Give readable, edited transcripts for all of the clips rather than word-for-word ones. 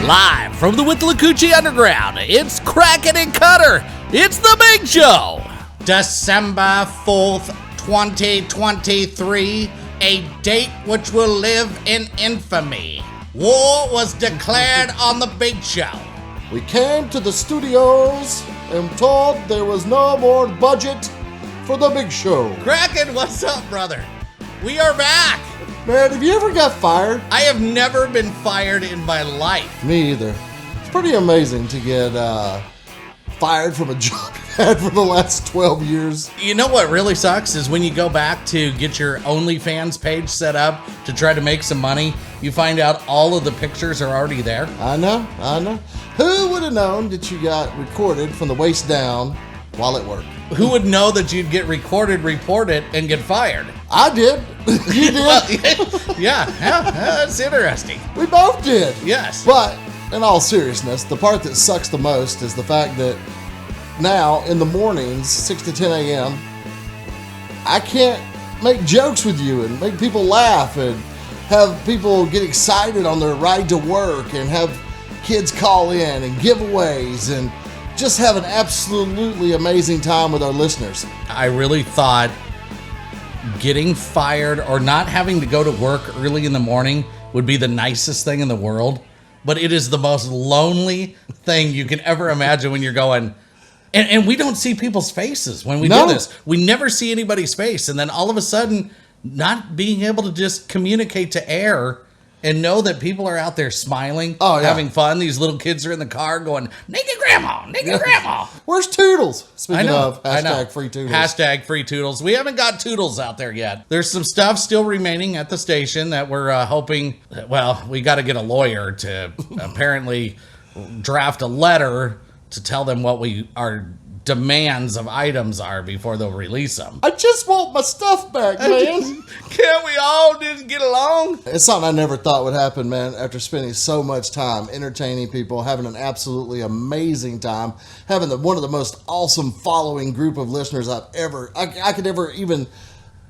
Live from the Withlacoochee Underground, it's Kraken and Cutter. It's the big show. December 4th, 2023, a date which will live in infamy. War was declared on the big show. We came to the studios and told there was no more budget for the big show. Kraken, what's up, brother? We are back. Man, have you ever got fired? I have never been fired in my life. Me either. It's pretty amazing to get fired from a job you had for the last 12 years. You know what really sucks is when you go back to get your OnlyFans page set up to try to make some money, you find out all of the pictures are already there. I know. Who would have known that you got recorded from the waist down while at work? Who would know that you'd get recorded, report it, and get fired? I did. You did. Well, yeah, that's interesting. We both did. Yes. But in all seriousness, the part that sucks the most is the fact that now in the mornings, 6 to 10 a.m., I can't make jokes with you and make people laugh and have people get excited on their ride to work and have kids call in and giveaways and just have an absolutely amazing time with our listeners. I really thought getting fired or not having to go to work early in the morning would be the nicest thing in the world, but it is the most lonely thing you can ever imagine when you're going, and we don't see people's faces when we do this. We never see anybody's face, and then all of a sudden, not being able to just communicate to air and know that people are out there smiling, having fun. These little kids are in the car going, naked grandma, naked grandma. Where's Toodles? Speaking of, I know. Free Toodles. Hashtag free Toodles. We haven't got Toodles out there yet. There's some stuff still remaining at the station that we're hoping, well, we got to get a lawyer to apparently draft a letter to tell them what our demands of items are before they'll release them. I just want my stuff back, man. Can't we all just get along? It's something I never thought would happen, man, after spending so much time entertaining people, having an absolutely amazing time, having one of the most awesome following group of listeners I could ever even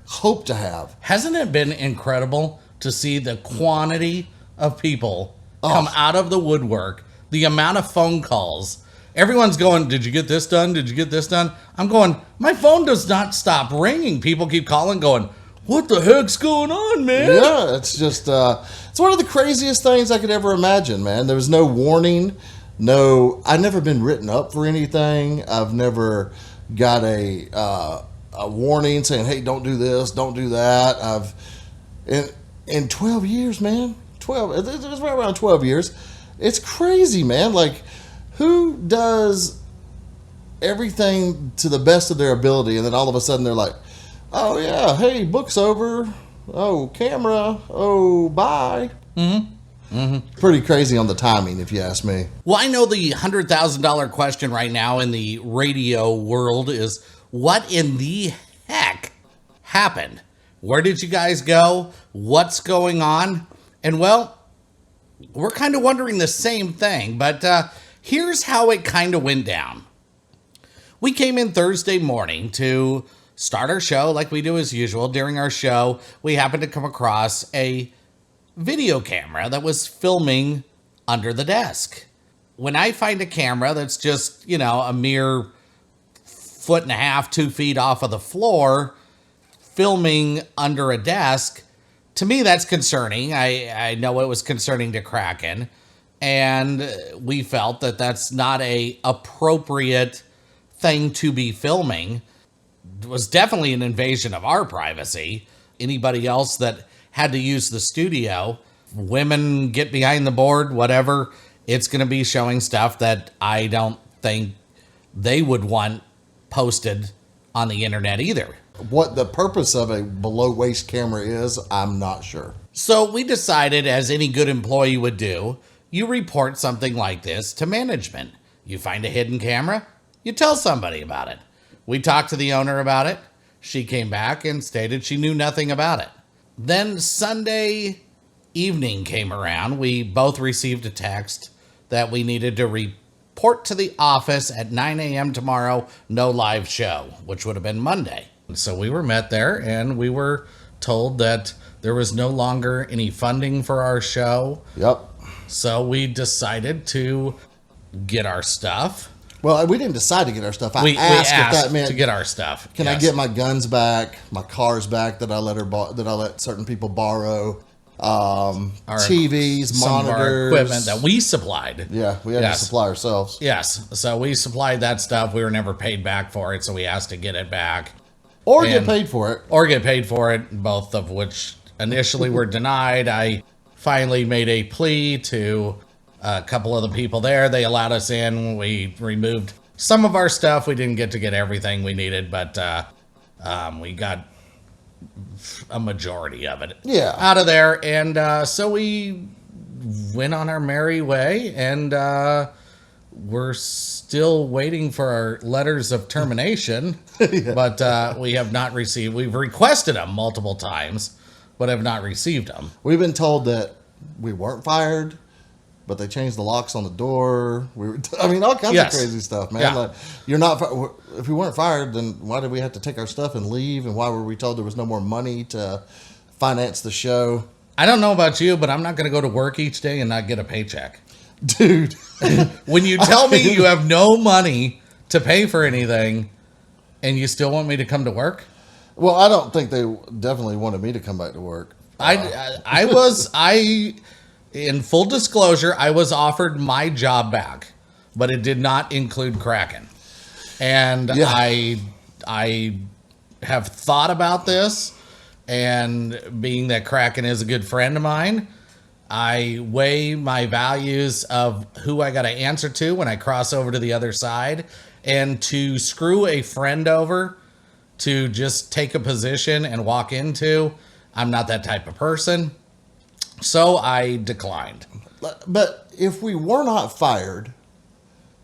hope to have. Hasn't it been incredible to see the quantity of people come out of the woodwork, the amount of phone calls? Everyone's going, did you get this done? Did you get this done? I'm going, my phone does not stop ringing. People keep calling going, what the heck's going on, man? Yeah, it's just, it's one of the craziest things I could ever imagine, man. There was no warning, I've never been written up for anything. I've never got a warning saying, hey, don't do this, don't do that. In 12 years, man, it's right around 12 years. It's crazy, man. Like, who does everything to the best of their ability and then all of a sudden they're like, oh yeah, hey, book's over. Oh, camera. Oh, bye. Pretty crazy on the timing, if you ask me. Well, I know the $100,000 question right now in the radio world is, what in the heck happened? Where did you guys go? What's going on? And well, we're kind of wondering the same thing, but here's how it kind of went down. We came in Thursday morning to start our show like we do as usual. During our show, we happened to come across a video camera that was filming under the desk. When I find a camera that's just, a mere 1.5 feet, 2 feet off of the floor, filming under a desk, to me that's concerning. I know it was concerning to Kraken. And we felt that that's not a appropriate thing to be filming. It was definitely an invasion of our privacy. Anybody else that had to use the studio, women get behind the board, whatever, it's going to be showing stuff that I don't think they would want posted on the internet either. What the purpose of a below waist camera is, I'm not sure. So we decided, as any good employee would do, you report something like this to management. You find a hidden camera, you tell somebody about it. We talked to the owner about it. She came back and stated she knew nothing about it. Then Sunday evening came around. We both received a text that we needed to report to the office at 9 a.m. tomorrow, no live show, which would have been Monday. So we were met there and we were told that there was no longer any funding for our show. Yep. So we decided to get our stuff. Well, we didn't decide to get our stuff. We asked if asked that meant to get our stuff. Can I Yes. get my guns back, my cars back that I let certain people borrow, TVs, Some monitors, of our equipment that we supplied. Yeah, we had Yes. to supply ourselves. Yes. So we supplied that stuff. We were never paid back for it, so we asked to get it back. Or get And- paid for it. Or get paid for it, both of which initially were denied. I finally made a plea to a couple of the people there. They allowed us in. We removed some of our stuff. We didn't get to get everything we needed, but we got a majority of it out of there. And so we went on our merry way, and we're still waiting for our letters of termination, but we have not received. We've requested them multiple times, but have not received them. We've been told that we weren't fired, but they changed the locks on the door. I mean, all kinds Yes. of crazy stuff, man. Yeah. Like, you're not. If we weren't fired, then why did we have to take our stuff and leave? And why were we told there was no more money to finance the show? I don't know about you, but I'm not going to go to work each day and not get a paycheck. Dude, When you tell me you have no money to pay for anything, and you still want me to come to work, well, I don't think they definitely wanted me to come back to work. in full disclosure, I was offered my job back, but it did not include Kraken. And Yeah. I have thought about this, and being that Kraken is a good friend of mine, I weigh my values of who I got to answer to when I cross over to the other side, and to screw a friend over to just take a position and walk into, I'm not that type of person. So I declined. But if we were not fired,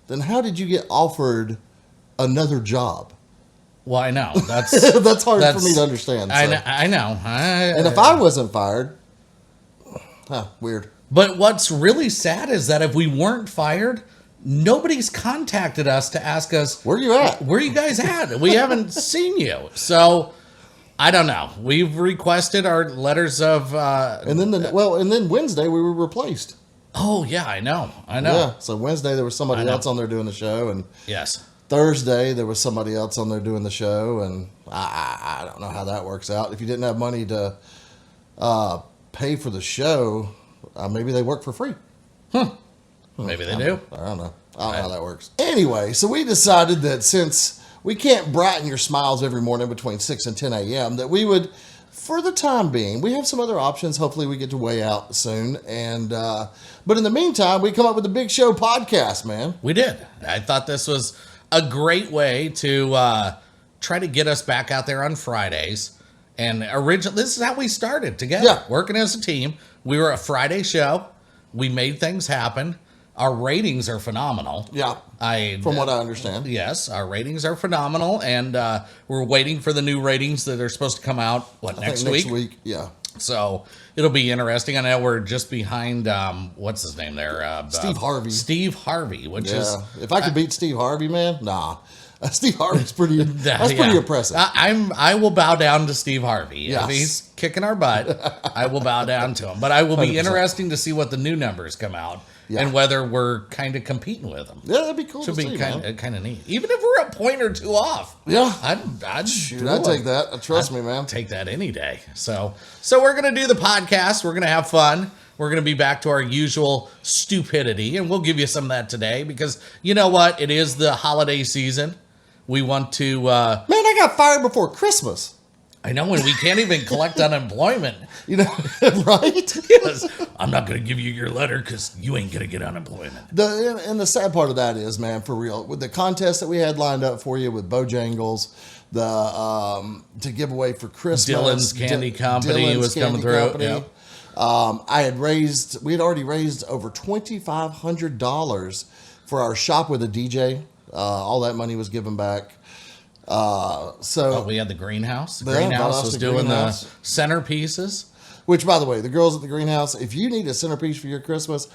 then how did you get offered another job? Well, I know that's That's hard for me to understand. So. I know. And if I wasn't fired, weird. But what's really sad is that if we weren't fired, nobody's contacted us to ask us, Where you at? where you guys at? We haven't seen you. So I don't know. We've requested our letters of. And then Wednesday we were replaced. Oh yeah, I know. Yeah. So Wednesday there was somebody I know. else on there doing the show, and Yes. Thursday there was somebody else on there doing the show, and I don't know how that works out. If you didn't have money to pay for the show, maybe they work for free. Maybe they do. I don't know. I don't know how that works. Anyway, so we decided that since we can't brighten your smiles every morning between 6 and 10 a.m., that we would, for the time being, we have some other options. Hopefully we get to weigh out soon. And but in the meantime, we come up with the Big Show podcast, man. We did. I thought this was a great way to try to get us back out there on Fridays. And this is how we started together, working as a team. We were a Friday show. We made things happen. Our ratings are phenomenal. Yeah. From what I understand. Yes, our ratings are phenomenal, and we're waiting for the new ratings that are supposed to come out, next week? Next week, yeah. So it'll be interesting. I know we're just behind, what's his name there? Steve Harvey. Steve Harvey, which is... If I could beat Steve Harvey, man, nah. Steve Harvey's pretty, that's pretty impressive. I will bow down to Steve Harvey. Yes. If he's kicking our butt, I will bow down to him. But I will be 100%. interesting to see what the new numbers come out and whether we're kind of competing with them. Yeah, that'd be cool Should to be see, kind of neat. Even if we're a point or two off. Yeah. I'd take that. Trust me, man. Take that any day. So we're going to do the podcast. We're going to have fun. We're going to be back to our usual stupidity, and we'll give you some of that today because you know what? It is the holiday season. We want to... Man, I got fired before Christmas. I know, and we can't even collect unemployment. You know, right? Yes. I'm not going to give you your letter because you ain't going to get unemployment. And the sad part of that is, man, for real, with the contest that we had lined up for you with Bojangles, to give away for Christmas. Dylan's Candy Company was coming through. Yep. We had already raised over $2,500 for our shop with a DJ. All that money was given back. We had the greenhouse. The greenhouse was doing the centerpieces. Which, by the way, the girls at the greenhouse, if you need a centerpiece for your Christmas,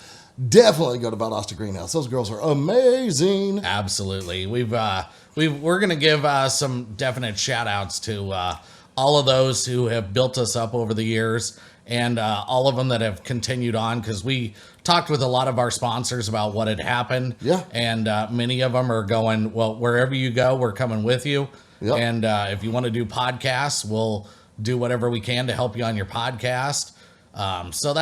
definitely go to Valdosta Greenhouse. Those girls are amazing. Absolutely. We're going to give some definite shout outs to all of those who have built us up over the years and all of them that have continued on because we talked with a lot of our sponsors about what had happened. Yeah. And many of them are going, well, wherever you go, we're coming with you. Yep. And if you want to do podcasts, we'll do whatever we can to help you on your podcast. So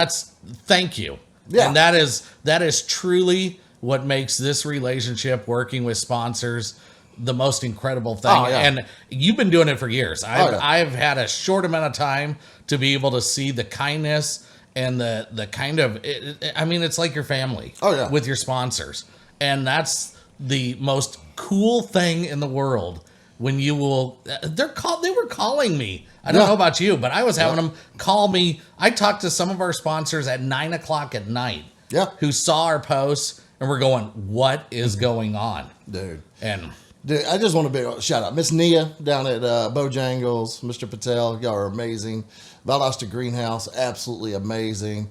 thank you. Yeah. And that is truly what makes this relationship, working with sponsors, the most incredible thing. Oh, yeah. And you've been doing it for years. I've yeah. had a short amount of time to be able to see the kindness and the kind of, it's like your family. Oh, yeah. With your sponsors. And that's the most cool thing in the world when you will, they were calling me. I don't know about you, but I was having them call me. I talked to some of our sponsors at 9:00 at night. Yeah. Who saw our posts and were going, what is going on? Dude. And Dude, I just want to big shout out Miss Nia down at Bojangles, Mr. Patel, y'all are amazing. Valdosta Greenhouse, absolutely amazing.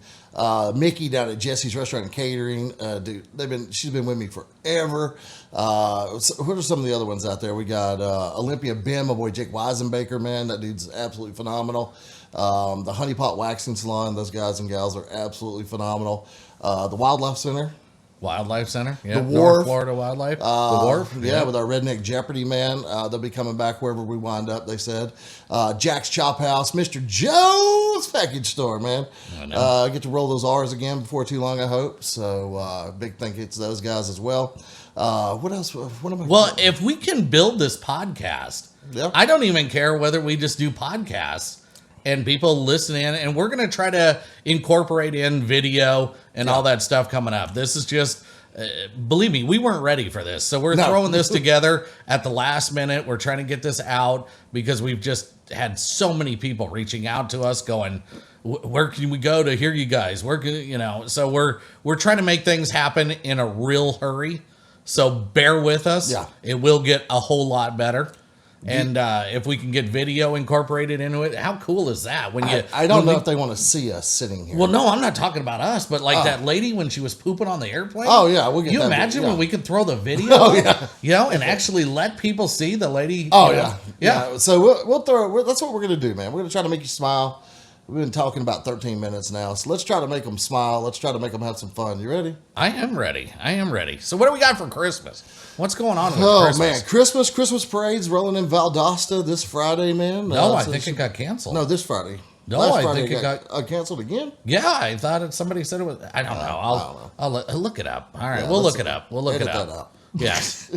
Mickey down at Jesse's Restaurant and Catering, dude, she's been with me forever. What are some of the other ones out there? We got Olympia Ben, my boy Jake Weisenbaker, man, that dude's absolutely phenomenal. The Honey Pot Waxing Salon, those guys and gals are absolutely phenomenal. The Wildlife Center. Wildlife Center, yeah. The Wharf. North Florida Wildlife. The Wharf. Yeah, with our Redneck Jeopardy, man. They'll be coming back wherever we wind up, they said. Jack's Chop House, Mr. Joe's Package Store, man. I get to roll those R's again before too long, I hope. So, big thank you to those guys as well. What else? What am I? Well, if we can build this podcast, I don't even care whether we just do podcasts and people listen in, and we're going to try to incorporate in video and all that stuff coming up. This is just, believe me, we weren't ready for this. So we're throwing this together at the last minute. We're trying to get this out because we've just had so many people reaching out to us going, where can we go to hear you guys? Where can, so we're trying to make things happen in a real hurry. So bear with us. Yeah. It will get a whole lot better. And if we can get video incorporated into it, how cool is that? I don't know if they want to see us sitting here. Well, no, I'm not talking about us, but like that lady when she was pooping on the airplane. Oh yeah, we'll get you that imagine video. when we could throw the video? And actually let people see the lady. Yeah. So we'll throw. That's what we're gonna do, man. We're gonna try to make you smile. We've been talking about 13 minutes now, so let's try to make them smile. Let's try to make them have some fun. You ready? I am ready. So what do we got for Christmas? What's going on with Christmas? Man, Christmas parades rolling in Valdosta this Friday, man. No, I think it got canceled. No, this Friday. No, Last I Friday think it got canceled again. Yeah, I thought somebody said it was. I don't know. I'll look it up. All right, we'll look it up. We'll look it up. That out. Yes.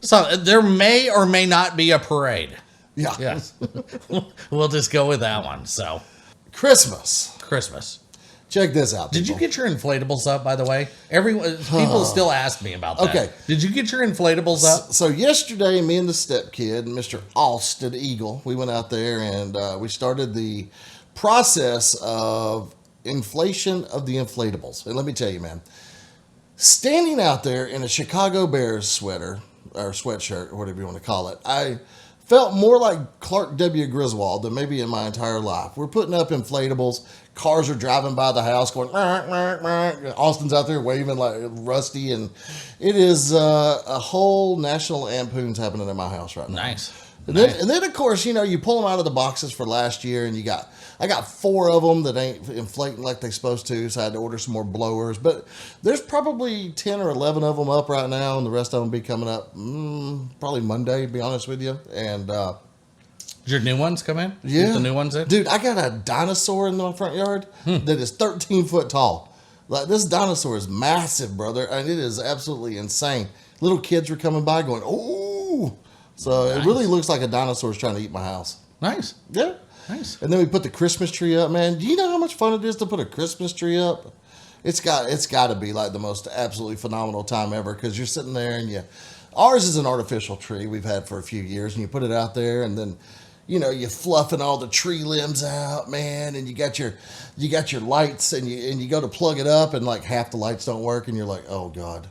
So there may or may not be a parade. Yeah. Yes. We'll just go with that one. So Christmas. Check this out. Did you get your inflatables up, by the way? People still ask me about that. Okay. Did you get your inflatables up? So yesterday, me and the stepkid, Mr. Austin Eagle, we went out there and we started the process of inflation of the inflatables. And let me tell you, man, standing out there in a Chicago Bears sweater or sweatshirt or whatever you want to call it, I felt more like Clark W. Griswold than maybe in my entire life. We're putting up inflatables. Cars are driving by the house going, Austin's out there waving like Rusty. And it is a whole national lampoon's happening in my house right now. Nice. And then, of course, you pull them out of the boxes for last year, and I got 4 of them that ain't inflating like they're supposed to, so I had to order some more blowers. But there's probably 10 or 11 of them up right now, and the rest of them be coming up probably Monday, to be honest with you. And did your new ones come in? Yeah. Get the new ones in? Dude, I got a dinosaur in my front yard that is 13 foot tall. Like, this dinosaur is massive, brother, and it is absolutely insane. Little kids were coming by going, "Ooh!" So It really looks like a dinosaur is trying to eat my house. Nice. Yeah. Nice. And then we put the Christmas tree up, man. Do you know how much fun it is to put a Christmas tree up? It's got to be like the most absolutely phenomenal time ever, because you're sitting there and ours is an artificial tree we've had for a few years, and you put it out there, and then you're fluffing all the tree limbs out, man, and you got your lights, and you go to plug it up, and like half the lights don't work, and you're like, oh God,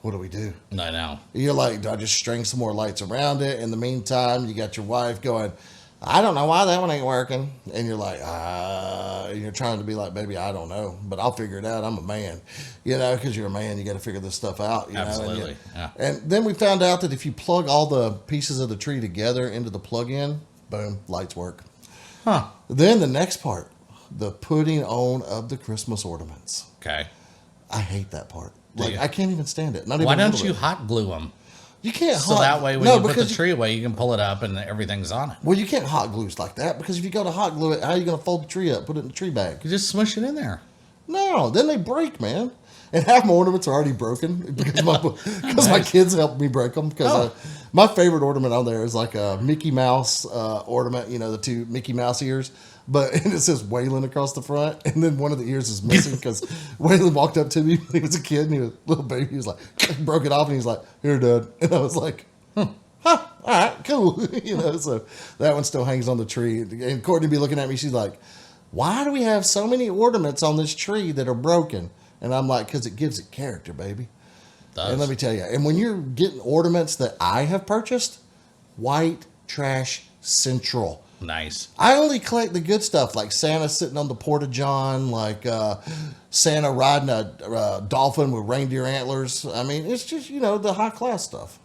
what do we do? I know. You're like, do I just string some more lights around it? In the meantime, you got your wife going, I don't know why that one ain't working. And you're like, and you're trying to be like, baby, I don't know, but I'll figure it out. I'm a man, because you're a man, you got to figure this stuff out. Absolutely. And then we found out that if you plug all the pieces of the tree together into the plug-in, boom, lights work. Huh. Then the next part, the putting on of the Christmas ornaments. Okay. I hate that part. Do Like, you? I can't even stand it. Not even Why a don't little you bit. hot glue them? You can't So hot... that way when no, you put the because tree away, you can pull it up and everything's on it. Well, you can't hot glue like that because if you go to hot glue it, how are you going to fold the tree up, put it in the tree bag? You just smush it in there. No, then they break, man. And half my ornaments are already broken because my kids helped me break them. Because my favorite ornament on there is like a Mickey Mouse ornament, you know, the two Mickey Mouse ears. And it says Waylon across the front. And then one of the ears is missing because Waylon walked up to me when he was a kid and he was a little baby. He was like, broke it off and he's like, here, Dad. And I was like, huh, all right, cool. You know, so that one still hangs on the tree. And Courtney be looking at me. She's like, why do we have so many ornaments on this tree that are broken? And I'm like, because it gives it character, baby. And let me tell you, and when you're getting ornaments that I have purchased, white trash central. Nice. I only collect the good stuff, like Santa sitting on the porta-john, like Santa riding a dolphin with reindeer antlers. I mean, it's just, you know, the high-class stuff.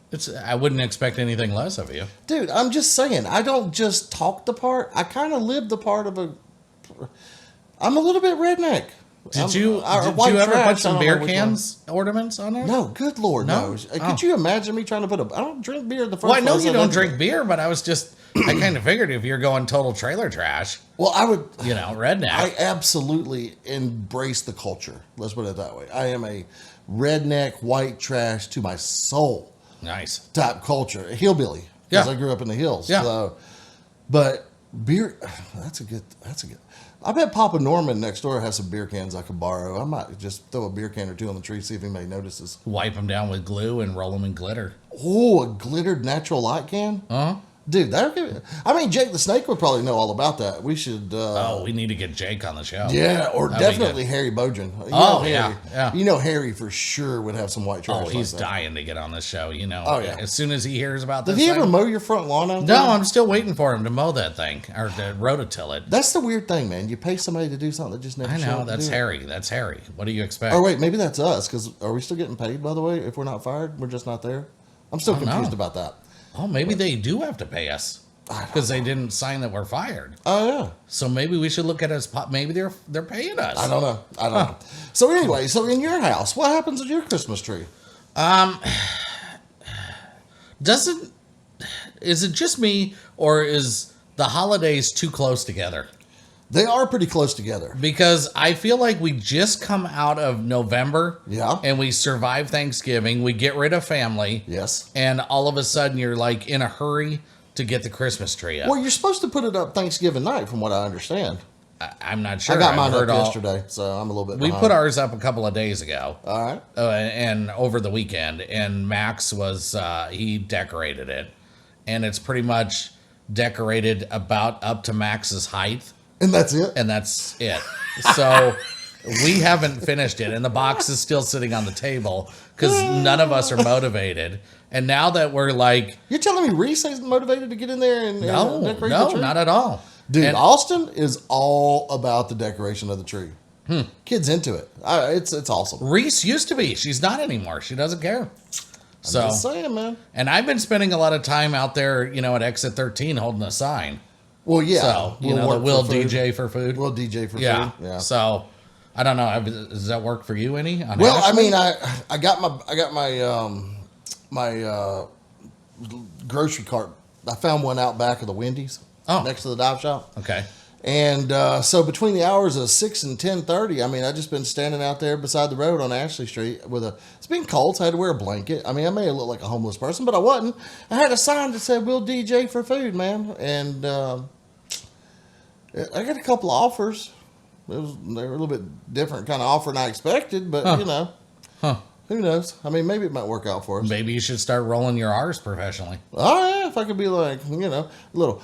I wouldn't expect anything less of you. Dude, I'm just saying, I don't just talk the part. I kind of live the part of a... I'm a little bit redneck. Did you ever put some beer cans ornaments on it? No, good Lord, no. Could you imagine me trying to put I don't drink beer in the first place. Well, I know you don't drink beer, but I kind of figured if you're going total trailer trash. Well, I would... You know, redneck. I absolutely embrace the culture. Let's put it that way. I am a redneck, white trash to my soul. Nice. Type culture. A hillbilly. Because I grew up in the hills. Yeah. So, but beer... That's a good... I bet Papa Norman next door has some beer cans I could borrow. I might just throw a beer can or two on the tree, see if anybody notices. Wipe them down with glue and roll them in glitter. Oh, a glittered natural light can? Huh? Dude, I mean, Jake the Snake would probably know all about that. We should... we need to get Jake on the show. Yeah, or definitely Harry Bojan. Yeah. You know Harry for sure would have some white trash. Oh, he's like that. dying to get on this show, you know. Oh, yeah. As soon as he hears about this Did he thing. ever mow your front lawn out there? No, I'm still waiting for him to mow that thing, or to rototill it. That's the weird thing, man. You pay somebody to do something that just never I show know, up to that's do it. Harry. That's Harry. What do you expect? Oh, wait, maybe that's us, because are we still getting paid, by the way, if we're not fired? We're just not there? I'm still confused about that. Oh, maybe they do have to pay us. Because they didn't sign that we're fired. Oh, yeah. So maybe we should look at it as maybe they're paying us. I don't know. So anyway, in your house, what happens with your Christmas tree? Is it just me, or is the holidays too close together? They are pretty close together. Because I feel like we just come out of November. Yeah. And we survive Thanksgiving. We get rid of family. Yes. And all of a sudden you're like in a hurry to get the Christmas tree up. Well, you're supposed to put it up Thanksgiving night, from what I understand. I'm not sure. I got mine up yesterday, so I'm a little bit We behind. put ours up a couple of days ago. All right. And over the weekend. And Max was, he decorated it. And it's pretty much decorated about up to Max's height. And that's it? And that's it. So we haven't finished it. And the box is still sitting on the table because none of us are motivated. And now that we're like... You're telling me Reese isn't motivated to get in there and decorate the tree? Not at all. Dude, Austin is all about the decoration of the tree. Kid's into it. It's awesome. Reese used to be. She's not anymore. She doesn't care. I'm just saying, man. And I've been spending a lot of time out there, you know, at Exit 13 holding a sign. Well, yeah. So, you know, we'll DJ for food. We'll DJ for food. Yeah. So, I don't know. Does that work for you any? Well, I mean, I got my grocery cart. I found one out back of the Wendy's next to the dive shop. Okay. And so between the hours of 6 and 10:30, I mean, I just been standing out there beside the road on Ashley Street it's been cold, so I had to wear a blanket. I mean, I may have looked like a homeless person, but I wasn't. I had a sign that said, "We'll DJ for food, man." And I got a couple of offers. They were a little bit different kind of offer than I expected, but you know, who knows? I mean, maybe it might work out for us. Maybe you should start rolling your R's professionally. Oh yeah, if I could be like, you know, a little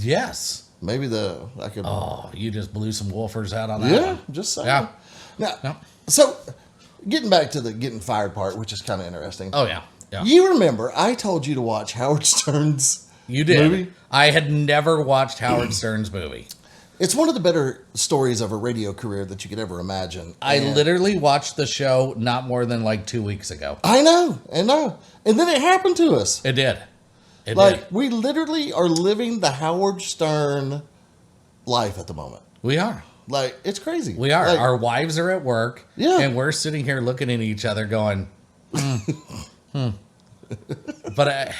Yes. maybe I could. Oh, you just blew some woofers out on that. Yeah, one. just saying. Yeah. Now, so getting back to the getting fired part, which is kind of interesting. Oh yeah. Yeah. You remember I told you to watch Howard Stern's You did. movie? I had never watched Howard Stern's movie. It's one of the better stories of a radio career that you could ever imagine. I literally watched the show not more than like 2 weeks ago. I know. And then it happened to us. It did. It Like, did. we literally are living the Howard Stern life at the moment. We are. Like, it's crazy. We are. Like, Our wives are at work. Yeah. And we're sitting here looking at each other going, But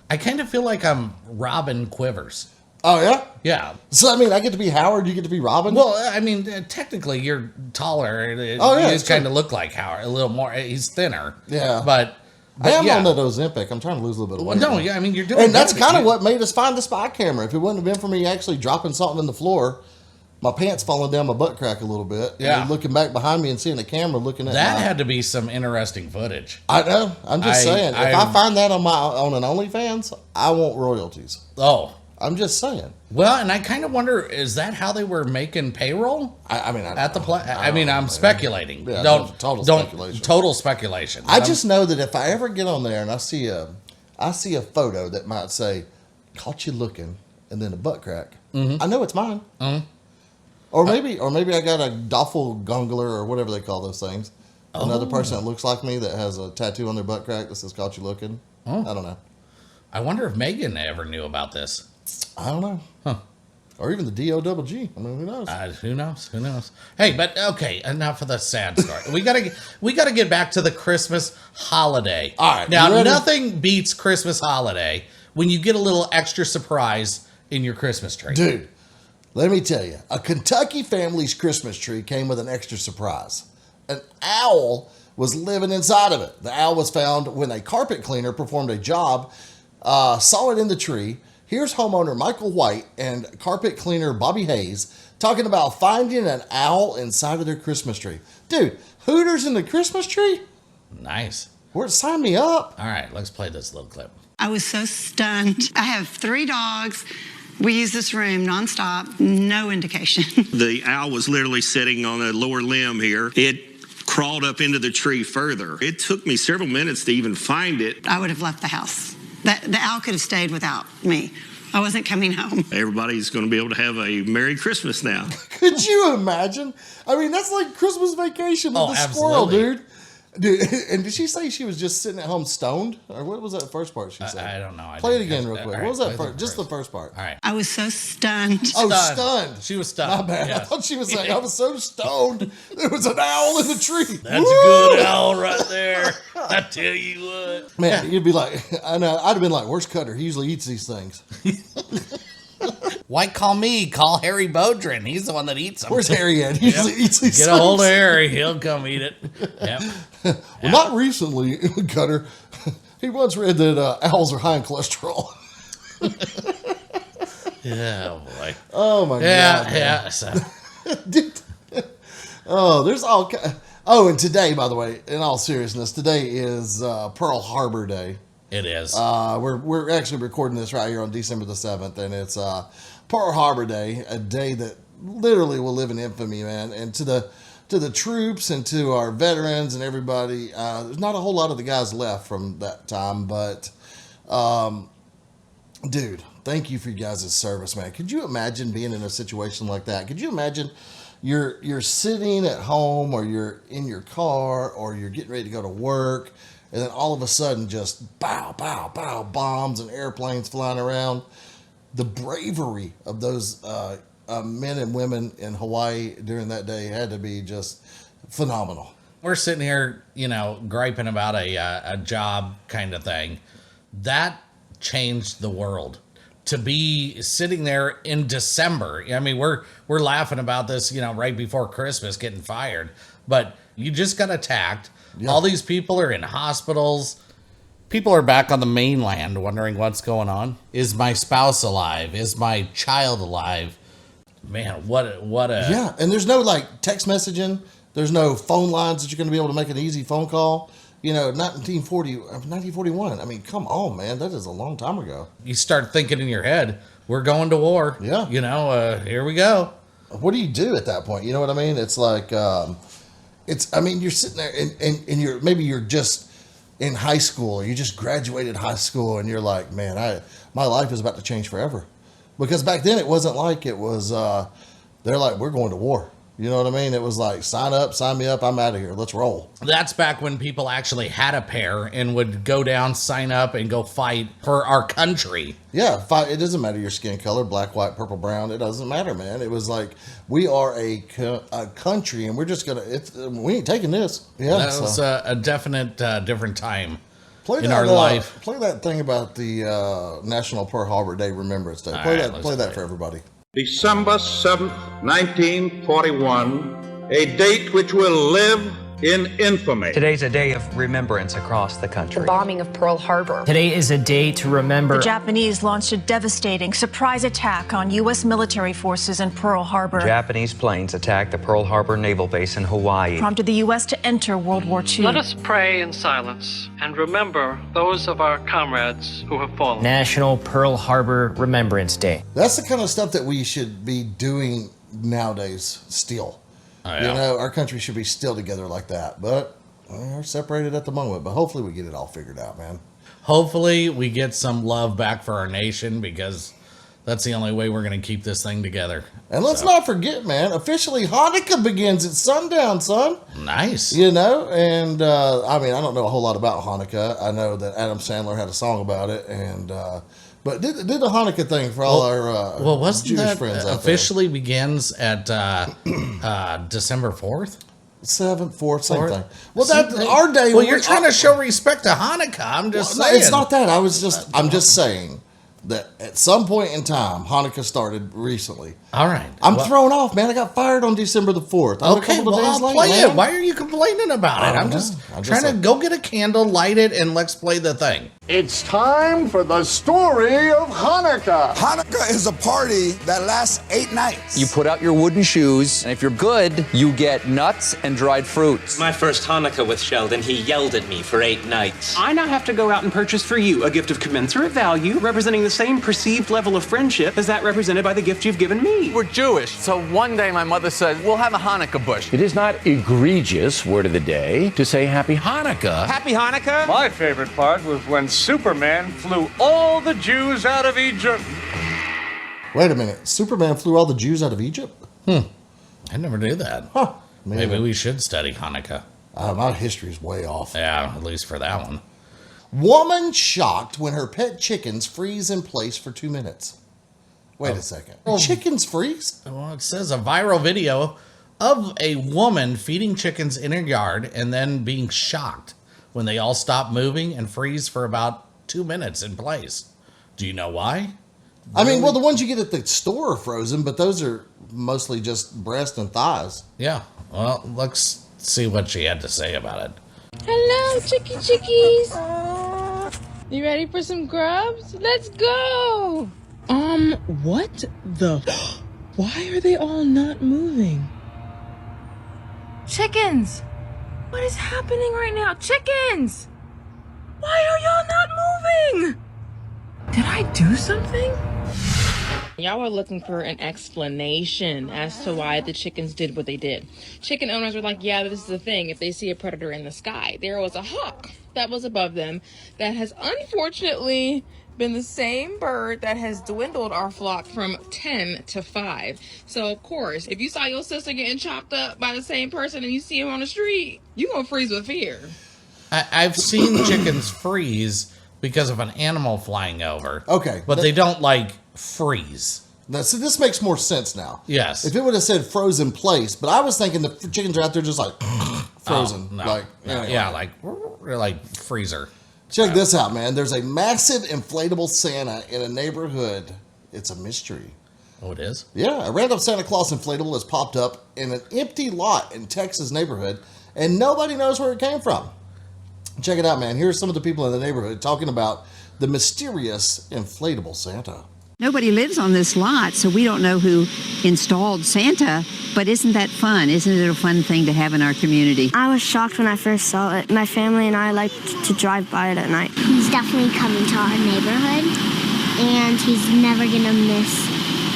I kind of feel like I'm Robin Quivers. oh, yeah? Yeah. So, I mean, I get to be Howard, you get to be Robin? Well, I mean, technically, you're taller. Oh, yeah, You it's kind true. of look like Howard. A little more. He's thinner. Yeah. But I am yeah. on that Ozempic. I'm trying to lose a little bit of weight. Well, no, now. yeah, I mean, you're doing And that's good. kind of what made us find the spy camera. If it wouldn't have been for me actually dropping something in the floor, my pants falling down my butt crack a little bit. Yeah. And looking back behind me and seeing the camera looking at That my, had to be some interesting footage. I know. I'm just saying. If I find that on an OnlyFans, I want royalties. Oh. I'm just saying. Well, and I kind of wonder, is that how they were making payroll? I mean, I don't At the know. play? I mean, I'm speculating. Yeah, total don't, speculation. Total speculation. I just know that if I ever get on there and I see a photo that might say, "Caught you looking," and then a butt crack, I know it's mine. Or maybe I got a doppelganger or whatever they call those things. Another person that looks like me that has a tattoo on their butt crack that says "Caught you looking." I don't know. I wonder if Megan ever knew about this. I don't know. Or even the D-O-double-G. I mean, who knows? Who knows? Who knows? Hey, but okay, enough of the sad story. we gotta get back to the Christmas holiday. All right, now you ready? nothing beats Christmas holiday when you get a little extra surprise in your Christmas tree. Dude, let me tell you, a Kentucky family's Christmas tree came with an extra surprise. An owl was living inside of it. The owl was found when a carpet cleaner performed a job, saw it in the tree. Here's homeowner Michael White and carpet cleaner Bobby Hayes talking about finding an owl inside of their Christmas tree. Dude, Hooters in the Christmas tree? Nice. Sign me up. All right, let's play this little clip. I was so stunned. I have 3 dogs. We use this room nonstop, no indication. The owl was literally sitting on a lower limb here. It crawled up into the tree further. It took me several minutes to even find it. I would have left the house. The owl could have stayed without me. I wasn't coming home. Everybody's going to be able to have a Merry Christmas now. Could you imagine? I mean, that's like Christmas vacation with the squirrel, absolutely. dude. And did she say she was just sitting at home stoned? Or what was that first part she said? I don't know. Play it again real quick. All What was right, that play first? Just the first part. All right. I was so stunned. Oh, stunned. She was stunned. My bad. Yeah. I thought she was saying, I was so stoned. There was an owl in the tree. That's a good owl right there. I tell you what. Man, you'd be like, I know. I'd have been like, where's Cutter? He usually eats these things. Why call me? Call Harry Bodrin. He's the one that eats them. Where's Harry at? He usually eats these Get things. a hold of Harry. He'll come eat it. Yep. Well, not recently, Cutter. He once read that owls are high in cholesterol. Yeah, boy. Oh, my God. Yeah. So. Oh, there's all. Oh, and today, by the way, in all seriousness, today is Pearl Harbor Day. It is. We're actually recording this right here on December the 7th, and it's Pearl Harbor Day, a day that literally will live in infamy, man. And to the troops and to our veterans and everybody, there's not a whole lot of the guys left from that time, but dude, thank you for you guys' service, man. Could you imagine being in a situation like that? Could you imagine you're sitting at home, or you're in your car, or you're getting ready to go to work, and then all of a sudden just bow, bow, bow, bombs and airplanes flying around? The bravery of those men and women in Hawaii during that day had to be just phenomenal. We're sitting here, griping about a job kind of thing. That changed the world. To be sitting there in December. I mean, we're laughing about this, right before Christmas, getting fired. But you just got attacked. Yeah. All these people are in hospitals. People are back on the mainland wondering what's going on. Is my spouse alive? Is my child alive? Man, what a... Yeah, and there's no, text messaging. There's no phone lines that you're going to be able to make an easy phone call. 1941. I mean, come on, man. That is a long time ago. You start thinking in your head, we're going to war. Yeah. Here we go. What do you do at that point? You know what I mean? It's like, you're sitting there and you're just in high school, or you just graduated high school, and you're like, man, my life is about to change forever. Because back then it wasn't like it was, they're like, we're going to war. You know what I mean? It was like, sign up, sign me up, I'm out of here. Let's roll. That's back when people actually had a pair and would go down, sign up, and go fight for our country. Yeah, it doesn't matter your skin color, black, white, purple, brown. It doesn't matter, man. It was like, we are a country, and we're just going to, we ain't taking this. Yeah, That was a definite different time play in that, our life. Play that thing about the National Pearl Harbor Day Remembrance Day. Play that for everybody. December 7th, 1941, a date which will live in infamy. Today's a day of remembrance across the country. The bombing of Pearl Harbor. Today is a day to remember. The Japanese launched a devastating surprise attack on U.S. military forces in Pearl Harbor. Japanese planes attacked the Pearl Harbor Naval Base in Hawaii. Prompted the U.S. to enter World War II. Let us pray in silence and remember those of our comrades who have fallen. National Pearl Harbor Remembrance Day. That's the kind of stuff that we should be doing nowadays still. Oh, yeah. You know, our country should be still together like that, but we're separated at the moment. But hopefully we get it all figured out, man. Hopefully we get some love back for our nation, because that's the only way we're going to keep this thing together. And let's not forget, man, officially Hanukkah begins at sundown, son. Nice. You know, and I mean, I don't know a whole lot about Hanukkah. I know that Adam Sandler had a song about it, and but did the Hanukkah thing for all our wasn't Jewish that friends out officially begins at December 4th? 7th, 4th, same Fourth? thing. Well, that our day. Well, you're trying to show respect to Hanukkah. I'm just saying. It's not that. I'm just saying that at some point in time, Hanukkah started recently. All right. I'm thrown off, man. I got fired on December the 4th. Okay, well, I'll play it. Why are you complaining about it? I'm just trying to go get a candle, light it, and let's play the thing. It's time for the story of Hanukkah. Hanukkah is a party that lasts 8 nights. You put out your wooden shoes, and if you're good, you get nuts and dried fruits. My first Hanukkah with Sheldon, he yelled at me for 8 nights. I now have to go out and purchase for you a gift of commensurate value, representing the same perceived level of friendship as that represented by the gift you've given me. We're Jewish, so one day my mother said, we'll have a Hanukkah bush. It is not egregious, word of the day, to say Happy Hanukkah. Happy Hanukkah? My favorite part was when Superman flew all the Jews out of Egypt. Wait a minute. Superman flew all the Jews out of Egypt? I never knew that. Huh. Maybe we should study Hanukkah. My history's way off. Yeah, at least for that one. Woman shocked when her pet chickens freeze in place for 2 minutes. Wait a second. Chickens freeze? Well, it says a viral video of a woman feeding chickens in her yard and then being shocked when they all stop moving and freeze for about 2 minutes in place. Do you know why? I mean, well, the ones you get at the store are frozen, but those are mostly just breast and thighs. Yeah. Well, let's see what she had to say about it. Hello, chickies. You ready for some grubs? Let's go. What the? Why are they all not moving? Chickens! What is happening right now? Chickens! Why are y'all not moving? Did I do something? Y'all are looking for an explanation as to why the chickens did what they did. Chicken owners were like, yeah, this is the thing. If they see a predator in the sky, there was a hawk that was above them that has unfortunately been the same bird that has dwindled our flock from 10 to 5. So, of course, if you saw your sister getting chopped up by the same person and you see him on the street, you're going to freeze with fear. I've seen chickens freeze because of an animal flying over. Okay. But they don't, like, freeze. Now, so this makes more sense now. Yes. If it would have said frozen place, but I was thinking the chickens are out there just like frozen. No, like, no, anyway. yeah, like freezer. Check this out, man. There's a massive inflatable Santa in a neighborhood. It's a mystery. Oh, it is? Yeah, a random Santa Claus inflatable has popped up in an empty lot in Texas neighborhood, and nobody knows where it came from. Check it out, man. Here's some of the people in the neighborhood talking about the mysterious inflatable Santa. Nobody lives on this lot, so we don't know who installed Santa, but isn't that fun? Isn't it a fun thing to have in our community? I was shocked when I first saw it. My family and I like to drive by it at night. He's definitely coming to our neighborhood, and he's never gonna miss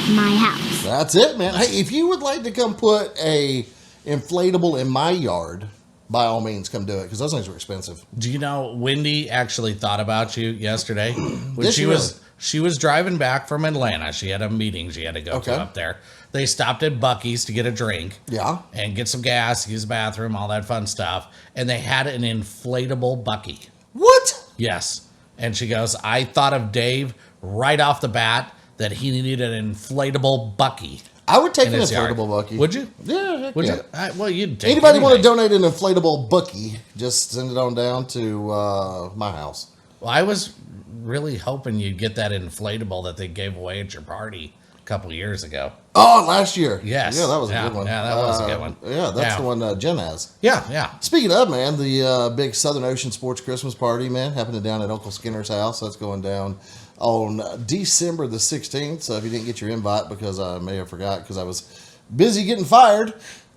my house. That's it, man. Hey, if you would like to come put a inflatable in my yard, by all means, come do it, because those things are expensive. Do you know Wendy actually thought about you yesterday when Did she really? She was driving back from Atlanta. She had a meeting she had to go to up there. They stopped at Buc-ee's to get a drink. Yeah. And get some gas, use the bathroom, all that fun stuff. And they had an inflatable Buc-ee. What? Yes. And she goes, I thought of Dave right off the bat that he needed an inflatable Buc-ee. I would take an inflatable Buc-ee. Would you? Yeah, heck would yeah. you? Well, you'd take Anybody want to anything. donate an inflatable Buc-ee, just send it on down to my house. Well, I was really hoping you'd get that inflatable that they gave away at your party a couple years ago. Oh, last year. Yes. Yeah, that was a good one. Yeah, that was a good one. Yeah, that's the one Jen has. Yeah, yeah. Speaking of, man, the big Southern Ocean Sports Christmas party, man, happening down at Uncle Skinner's house. That's going down on December the 16th. So if you didn't get your invite, because I may have forgot because I was busy getting fired,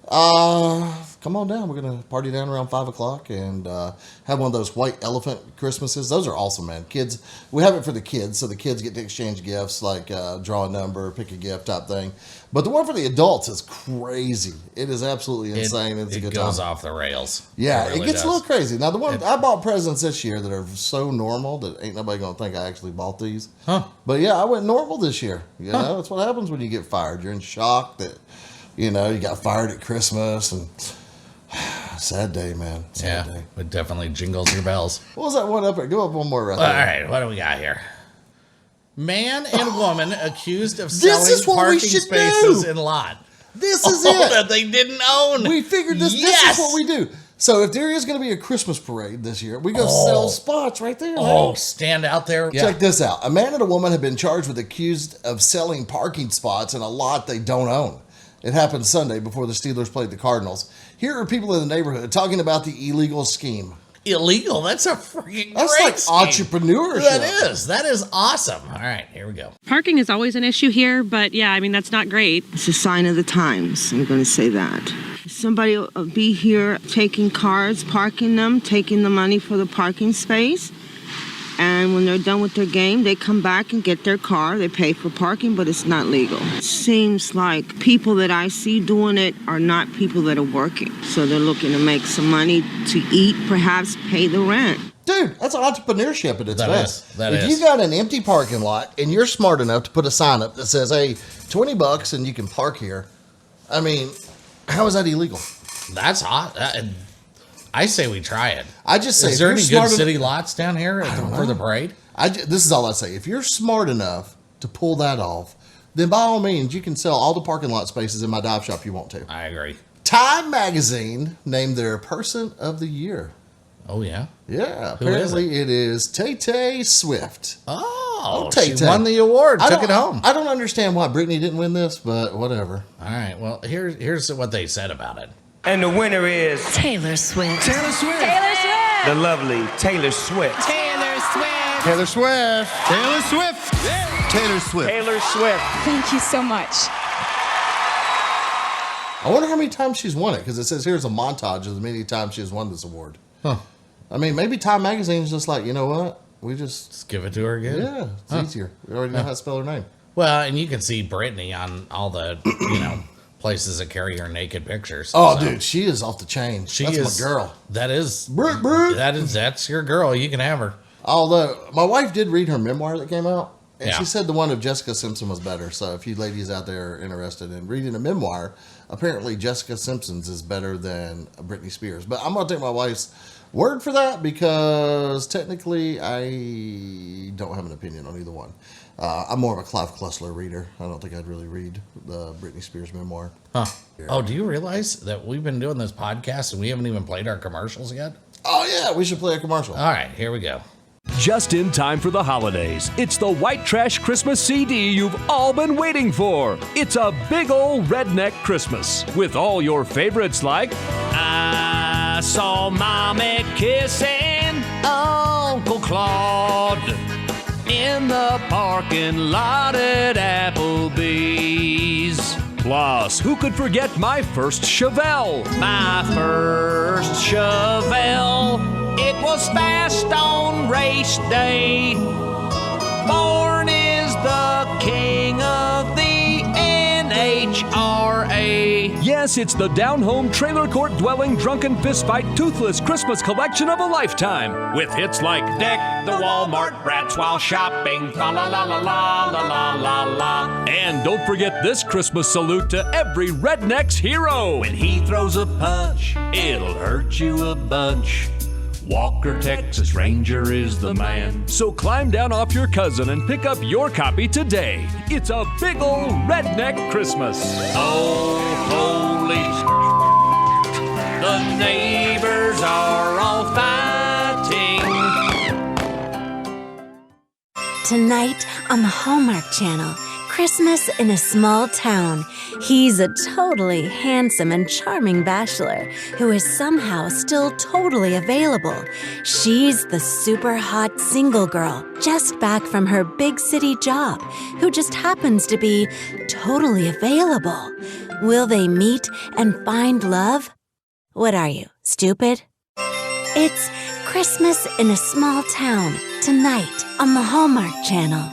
come on down. We're going to party down around 5 o'clock and have one of those white elephant Christmases. Those are awesome, man. Kids, we have it for the kids, so the kids get to exchange gifts, like draw a number, pick a gift type thing. But the one for the adults is crazy. It is absolutely insane. It's a good time. It goes off the rails. Yeah, really it gets does. a little crazy. Now, the one I bought presents this year that are so normal that ain't nobody going to think I actually bought these. Huh. But yeah, I went normal this year. You know, that's what happens when you get fired. You're in shock that, you know, you got fired at Christmas, and sad day, man. Sad day. It definitely jingles your bells. What was that one up there? Go up one more right there. All right, what do we got here? Man and woman accused of This is selling what we parking should spaces do. in lot. This is it. That they didn't own. We figured this. Yes. This is what we do. So if there is going to be a Christmas parade this year, we go sell spots right there. Oh, man. stand out there. Check this out. A man and a woman have been charged with accused of selling parking spots in a lot they don't own. It happened Sunday before the Steelers played the Cardinals. Here are people in the neighborhood talking about the illegal scheme. Illegal? That's a freaking That's great like scheme. entrepreneurship. That is awesome. All right, here we go. Parking is always an issue here, but yeah, I mean, that's not great. It's a sign of the times, I'm going to say that. Somebody will be here taking cars, parking them, taking the money for the parking space. And when they're done with their game, they come back and get their car. They pay for parking, but it's not legal. Seems like people that I see doing it are not people that are working. So they're looking to make some money to eat, perhaps pay the rent. Dude, that's entrepreneurship at its best. That if is. you got an empty parking lot and you're smart enough to put a sign up that says, hey, $20 and you can park here, I mean, how is that illegal? That's hot. I say we try it. I just say, is there any good city lots down here for the parade? This is all I say. If you're smart enough to pull that off, then by all means, you can sell all the parking lot spaces in my dive shop you want to. I agree. Time Magazine named their Person of the Year. Oh, yeah? Yeah. Who is apparently it is Tay Swift. Oh, Tay-Tay. she won the award, took it home. I don't understand why Britney didn't win this, but whatever. All right, well, here's what they said about it. And the winner is Taylor Swift. Taylor Swift. Taylor Swift. The lovely Taylor Swift. Taylor Swift. Taylor Swift. Taylor Swift. Taylor Swift. Taylor Swift. Thank you so much. I wonder how many times she's won it, because it says here's a montage of the many times she has won this award. Huh. I mean, maybe Time Magazine's just like, you know what? We just give it to her again. Yeah, it's easier. We already know how to spell her name. Well, and you can see Britney on all the, places that carry her naked pictures. Oh, dude, she is off the chain. That's my girl. That is. Brit. That's your girl. You can have her. Although, my wife did read her memoir that came out, and Yeah. she said the one of Jessica Simpson was better. So if you ladies out there are interested in reading a memoir, apparently Jessica Simpson's is better than Britney Spears. But I'm going to take my wife's word for that, because technically I don't have an opinion on either one. I'm more of a Clive Klussler reader. I don't think I'd really read the Britney Spears memoir. Huh. Oh, do you realize that we've been doing this podcast and we haven't even played our commercials yet? Oh, yeah, we should play a commercial. All right, here we go. Just in time for the holidays, it's the White Trash Christmas CD you've all been waiting for. It's a big old redneck Christmas with all your favorites like I Saw Mommy Kissing Uncle Claude in the parking lot at Applebee's. Plus, who could forget my first Chevelle? My first Chevelle. It was fast on race day. Born is the king of the NHRA. Yeah, Yes, it's the down-home, trailer court-dwelling, drunken fistfight, toothless Christmas collection of a lifetime. With hits like Deck the Walmart Brats while shopping, fa la la la la la la la la. And don't forget this Christmas salute to every redneck's hero. When he throws a punch, it'll hurt you a bunch. Walker, Texas Ranger is the man. So climb down off your cousin and pick up your copy today. It's a big ol' redneck Christmas. Oh, holy the neighbors are all fighting. Tonight on the Hallmark Channel, Christmas in a Small Town. He's a totally handsome and charming bachelor who is somehow still totally available. She's the super hot single girl just back from her big city job who just happens to be totally available. Will they meet and find love? What are you, stupid? It's Christmas in a Small Town tonight on the Hallmark Channel.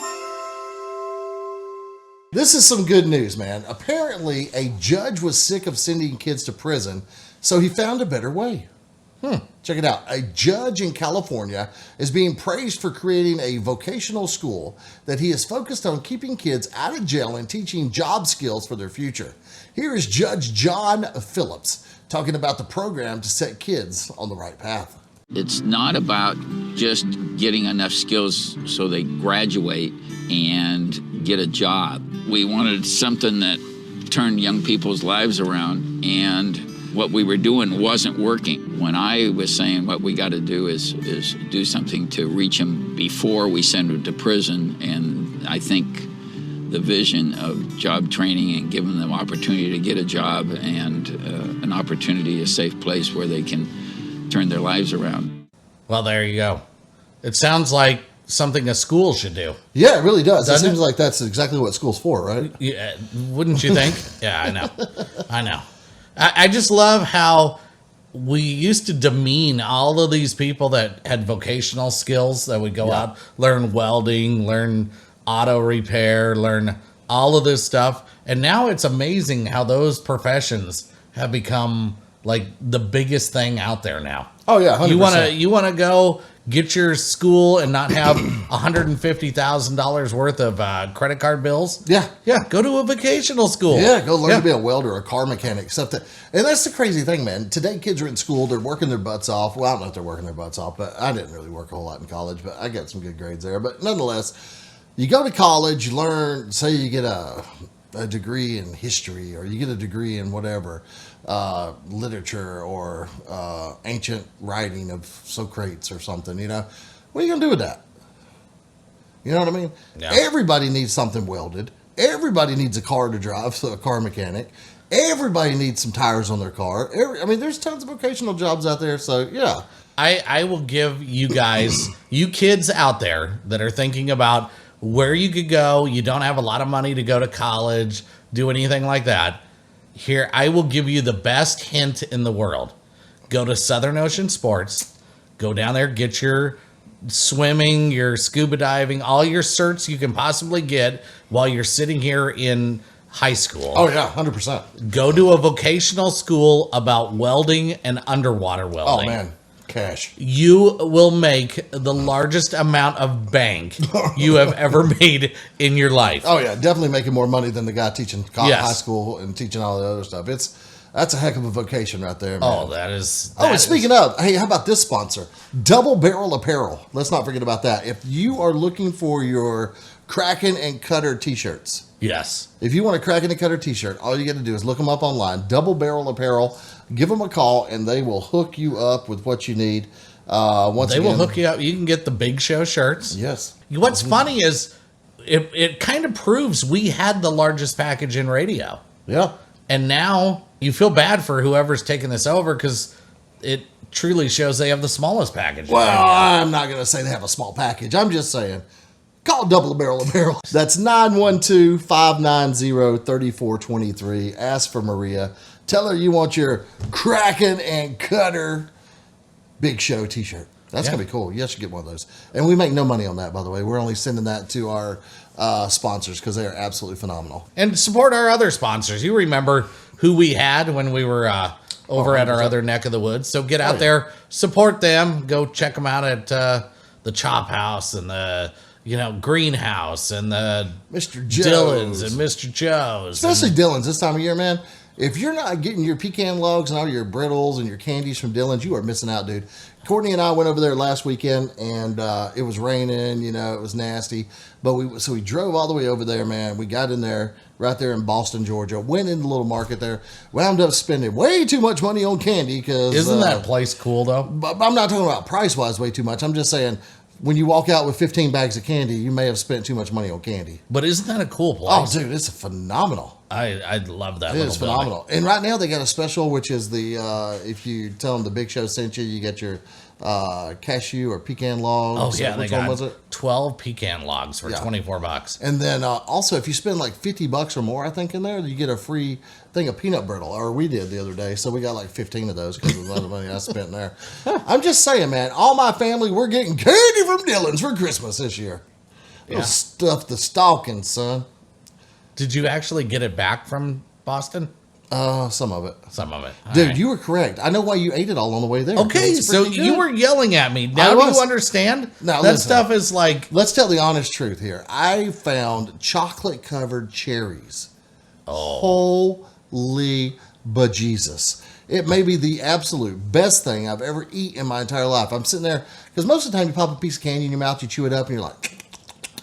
This is some good news, man. Apparently, a judge was sick of sending kids to prison, so he found a better way. Check it out. A judge in California is being praised for creating a vocational school that he is focused on keeping kids out of jail and teaching job skills for their future. Here is Judge John Phillips talking about the program to set kids on the right path. It's not about just getting enough skills so they graduate and get a job. We wanted something that turned young people's lives around, and what we were doing wasn't working. When I was saying what we got to do is do something to reach them before we send them to prison, and I think the vision of job training and giving them opportunity to get a job and an opportunity, a safe place where they can turn their lives around. Well, there you go. It sounds like something a school should do. Yeah, it really does. It Doesn't seems like that's exactly what school's for, right? Yeah, wouldn't you think? Yeah, I know. I know. I just love how we used to demean all of these people that had vocational skills that would go out, learn welding, learn auto repair, learn all of this stuff. And now it's amazing how those professions have become like the biggest thing out there now. Oh yeah, 100%. You want to go get your school and not have $150,000 worth of credit card bills? Yeah. Go to a vocational school. Yeah, go learn to be a welder or a car mechanic. And that's the crazy thing, man. Today, kids are in school. They're working their butts off. Well, I don't know if they're working their butts off, but I didn't really work a whole lot in college, but I got some good grades there. But nonetheless, you go to college, you learn, say you get a degree in history, or you get a degree in whatever, literature or ancient writing of Socrates or something, you know. What are you going to do with that? You know what I mean? Yeah. Everybody needs something welded. Everybody needs a car to drive, so a car mechanic. Everybody needs some tires on their car. I mean, there's tons of vocational jobs out there, so yeah. I will give you guys, you kids out there that are thinking about where you could go, you don't have a lot of money to go to college, do anything like that. Here, I will give you the best hint in the world. Go to Southern Ocean Sports. Go down there, get your swimming, your scuba diving, all your certs you can possibly get while you're sitting here in high school. Oh, yeah, 100%. Go to a vocational school about welding and underwater welding. Oh, man. Cash. You will make the largest amount of bank you have ever made in your life. Oh yeah, definitely making more money than the guy teaching high school and teaching all the other stuff. That's a heck of a vocation right there, man. Oh, that is. And speaking of, hey, how about this sponsor? Double Barrel Apparel. Let's not forget about that. If you are looking for your Kraken and Cutter t-shirts. Yes. If you want a Kraken and Cutter t-shirt, all you got to do is look them up online. Double Barrel Apparel. Give them a call, and they will hook you up with what you need. Will hook you up. You can get the Big Show shirts. Yes. What's funny is it kind of proves we had the largest package in radio. Yeah. And now you feel bad for whoever's taking this over because it truly shows they have the smallest package. Well, I'm not going to say they have a small package. I'm just saying, call Double Barrel Apparel. That's 912-590-3423. Ask for Maria. Tell her you want your Kraken and Cutter Big Show t-shirt. That's going to be cool. You should get one of those. And we make no money on that, by the way. We're only sending that to our sponsors because they are absolutely phenomenal. And support our other sponsors. You remember who we had when we were over at our other neck of the woods. So get out there, support them. Go check them out at the Chop House and the Greenhouse and the Mr. Joe's. Dillon's and Mr. Joe's. Especially Dillon's this time of year, man. If you're not getting your pecan logs and all your brittles and your candies from Dillon's, you are missing out, dude. Courtney and I went over there last weekend, and it was raining. It was nasty. But we drove all the way over there, man. We got in there right there in Boston, Georgia. Went in the little market there. Wound up spending way too much money on candy because isn't that place cool though? But I'm not talking about price wise way too much. I'm just saying when you walk out with 15 bags of candy, you may have spent too much money on candy. But isn't that a cool place? Oh, dude, it's phenomenal. I love that. It is phenomenal. And right now they got a special, which is the if you tell them the Big Show sent you, you get your cashew or pecan logs. Oh yeah, which one was it? 12 pecan logs for $24. And then also if you spend like $50 or more, I think in there, you get a free thing of peanut brittle. Or we did the other day, so we got like 15 of those because of the amount of money I spent in there. I'm just saying, man. All my family, we're getting candy from Dillon's for Christmas this year. We'll stuff the stocking, son. Did you actually get it back from Boston? Some of it. All Dude, right. you were correct. I know why you ate it all on the way there. Okay, so you were yelling at me. Now do you understand? Now, that listen, stuff is like... Let's tell the honest truth here. I found chocolate-covered cherries. Holy bejesus. It may be the absolute best thing I've ever eaten in my entire life. I'm sitting there, because most of the time you pop a piece of candy in your mouth, you chew it up, and you're like,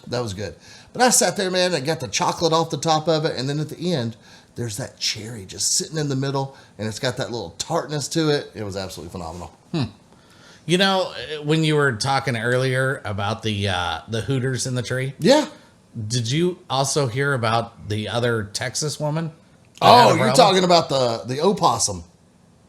that was good. But I sat there, man, and got the chocolate off the top of it, and then at the end, there's that cherry just sitting in the middle, and it's got that little tartness to it. It was absolutely phenomenal. You know, when you were talking earlier about the Hooters in the tree? Yeah. Did you also hear about the other Texas woman? Oh, you're talking about the opossum.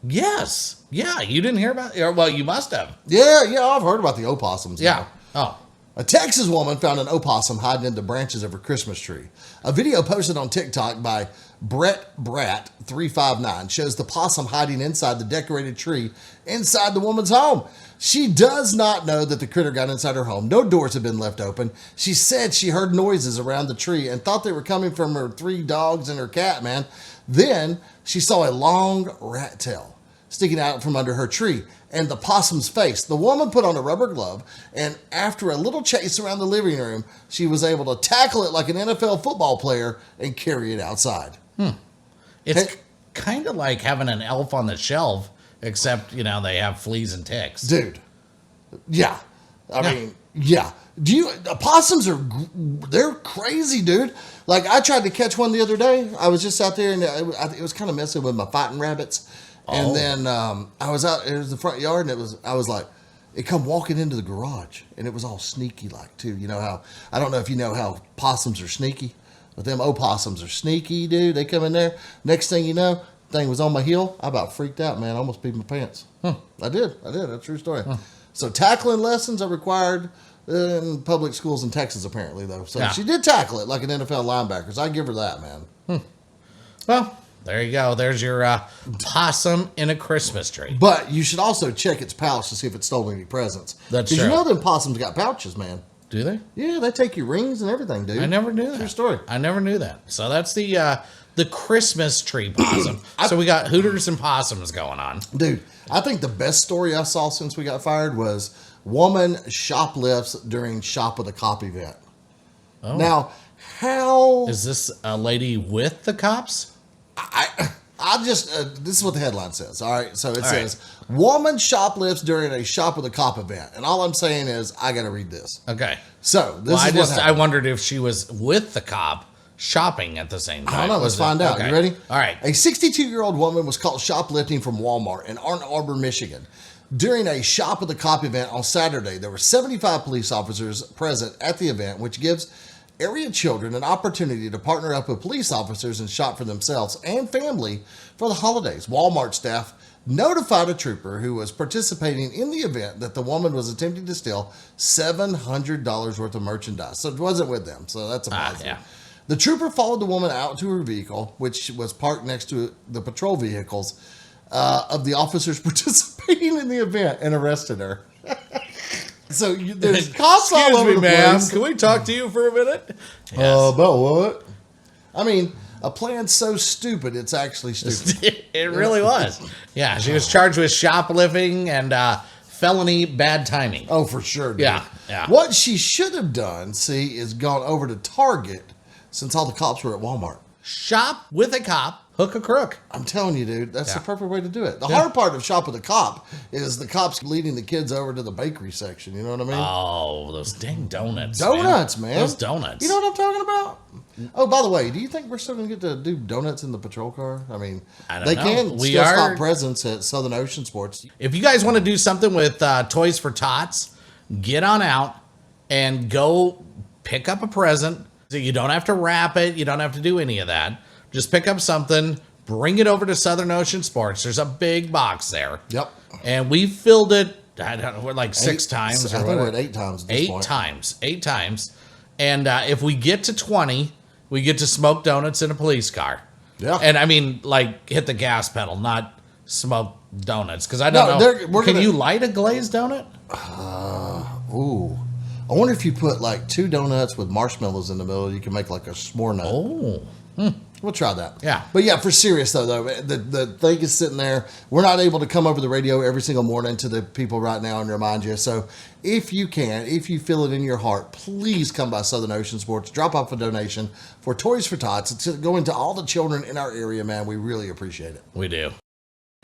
Yes. Yeah, you didn't hear about it? Well, you must have. Yeah, I've heard about the opossums. Yeah. Oh. A Texas woman found an opossum hiding in the branches of her Christmas tree. A video posted on TikTok by Brett Brat 359 shows the possum hiding inside the decorated tree inside the woman's home. She does not know that the critter got inside her home. No doors have been left open. She said she heard noises around the tree and thought they were coming from her 3 dogs and her cat, man. Then she saw a long rat tail sticking out from under her tree and the possum's face. The woman put on a rubber glove, and after a little chase around the living room, she was able to tackle it like an NFL football player and carry it outside. It's kind of like having an elf on the shelf, except, they have fleas and ticks. Dude. Yeah. I mean, yeah. Opossums they're crazy, dude. Like, I tried to catch one the other day. I was just out there, and it was kind of messing with my fighting rabbits. And then I was out, it was the front yard, and I was like, it come walking into the garage, and it was all sneaky like too. You know how, I don't know if you know how possums are sneaky, but them opossums are sneaky, dude. They come in there. Next thing you know, thing was on my heel. I about freaked out, man. I almost peed my pants. I did. That's a true story. So tackling lessons are required in public schools in Texas, apparently, though. So she did tackle it like an NFL linebacker. So I give her that, man. Well, there you go. There's your possum in a Christmas tree. But you should also check its pouch to see if it stole any presents. That's true. Because you know them possums got pouches, man. Do they? Yeah, they take your rings and everything, dude. I never knew that. True story. I never knew that. So that's the Christmas tree possum. So we got Hooters and possums going on. Dude, I think the best story I saw since we got fired was woman shoplifts during Shop with a Cop event. Oh. Now, how... Is this a lady with the cops? I just, this is what the headline says. All right. So it says, woman shoplifts during a Shop with a Cop event. And all I'm saying is, I got to read this. Okay. So this is what happened. I wondered if she was with the cop shopping at the same time. I don't know. Let's find out. Okay. You ready? All right. A 62-year-old woman was caught shoplifting from Walmart in Ann Arbor, Michigan. During a Shop with a Cop event on Saturday, there were 75 police officers present at the event, which gives area children an opportunity to partner up with police officers and shop for themselves and family for the holidays. Walmart staff notified a trooper who was participating in the event that the woman was attempting to steal $700 worth of merchandise. So it wasn't with them. So that's a positive. Yeah. The trooper followed the woman out to her vehicle, which was parked next to the patrol vehicles of the officers participating in the event, and arrested her. So there's cops all over the place. Can we talk to you for a minute? About what? I mean, a plan so stupid, it's actually stupid. It really was. Yeah, she was charged with shoplifting and felony bad timing. Oh, for sure, dude. Yeah. What she should have done, see, is gone over to Target since all the cops were at Walmart. Shop with a cop, hook a crook. I'm telling you, dude, that's the perfect way to do it. The hard part of shop with a cop is the cops leading the kids over to the bakery section. You know what I mean? Oh, those dang donuts. Donuts, man. Those donuts. You know what I'm talking about? Oh, by the way, do you think we're still going to get to do donuts in the patrol car? I mean, they can still stop presents at Southern Ocean Sports. If you guys want to do something with Toys for Tots, get on out and go pick up a present. So you don't have to wrap it. You don't have to do any of that. Just pick up something, bring it over to Southern Ocean Sports. There's a big box there. Yep. And we filled it, I don't know, we're like 6 times. I think we're at 8 times at this point. 8 times. And if we get to 20, we get to smoke donuts in a police car. Yeah. And I mean, like, hit the gas pedal, not smoke donuts. Because I don't know. Can you light a glazed donut? Ooh. I wonder if you put like 2 donuts with marshmallows in the middle, you can make like a s'more nut. Oh. We'll try that. Yeah. But yeah, for serious though, the thing is sitting there. We're not able to come over the radio every single morning to the people right now and remind you. So if you can, if you feel it in your heart, please come by Southern Ocean Sports, drop off a donation for Toys for Tots. It's going to all the children in our area, man. We really appreciate it. We do.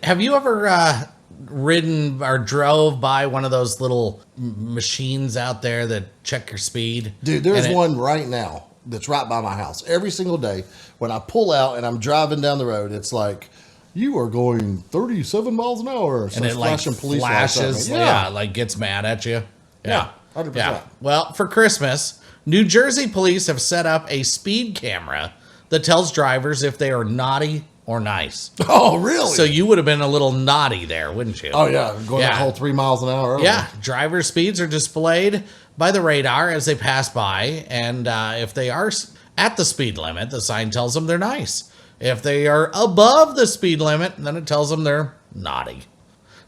Have you ever ridden or drove by one of those little machines out there that check your speed? Dude, there's one right now that's right by my house. Every single day when I pull out and I'm driving down the road, it's like, you are going 37 miles an hour. And it like flashes, like gets mad at you. Yeah, 100%. Yeah. Well, for Christmas, New Jersey police have set up a speed camera that tells drivers if they are naughty or nice. Oh, really? So you would have been a little naughty there, wouldn't you? Oh, yeah. Going that whole 3 miles an hour. Yeah. Driver speeds are displayed by the radar as they pass by. And if they are at the speed limit, the sign tells them they're nice. If they are above the speed limit, then it tells them they're naughty.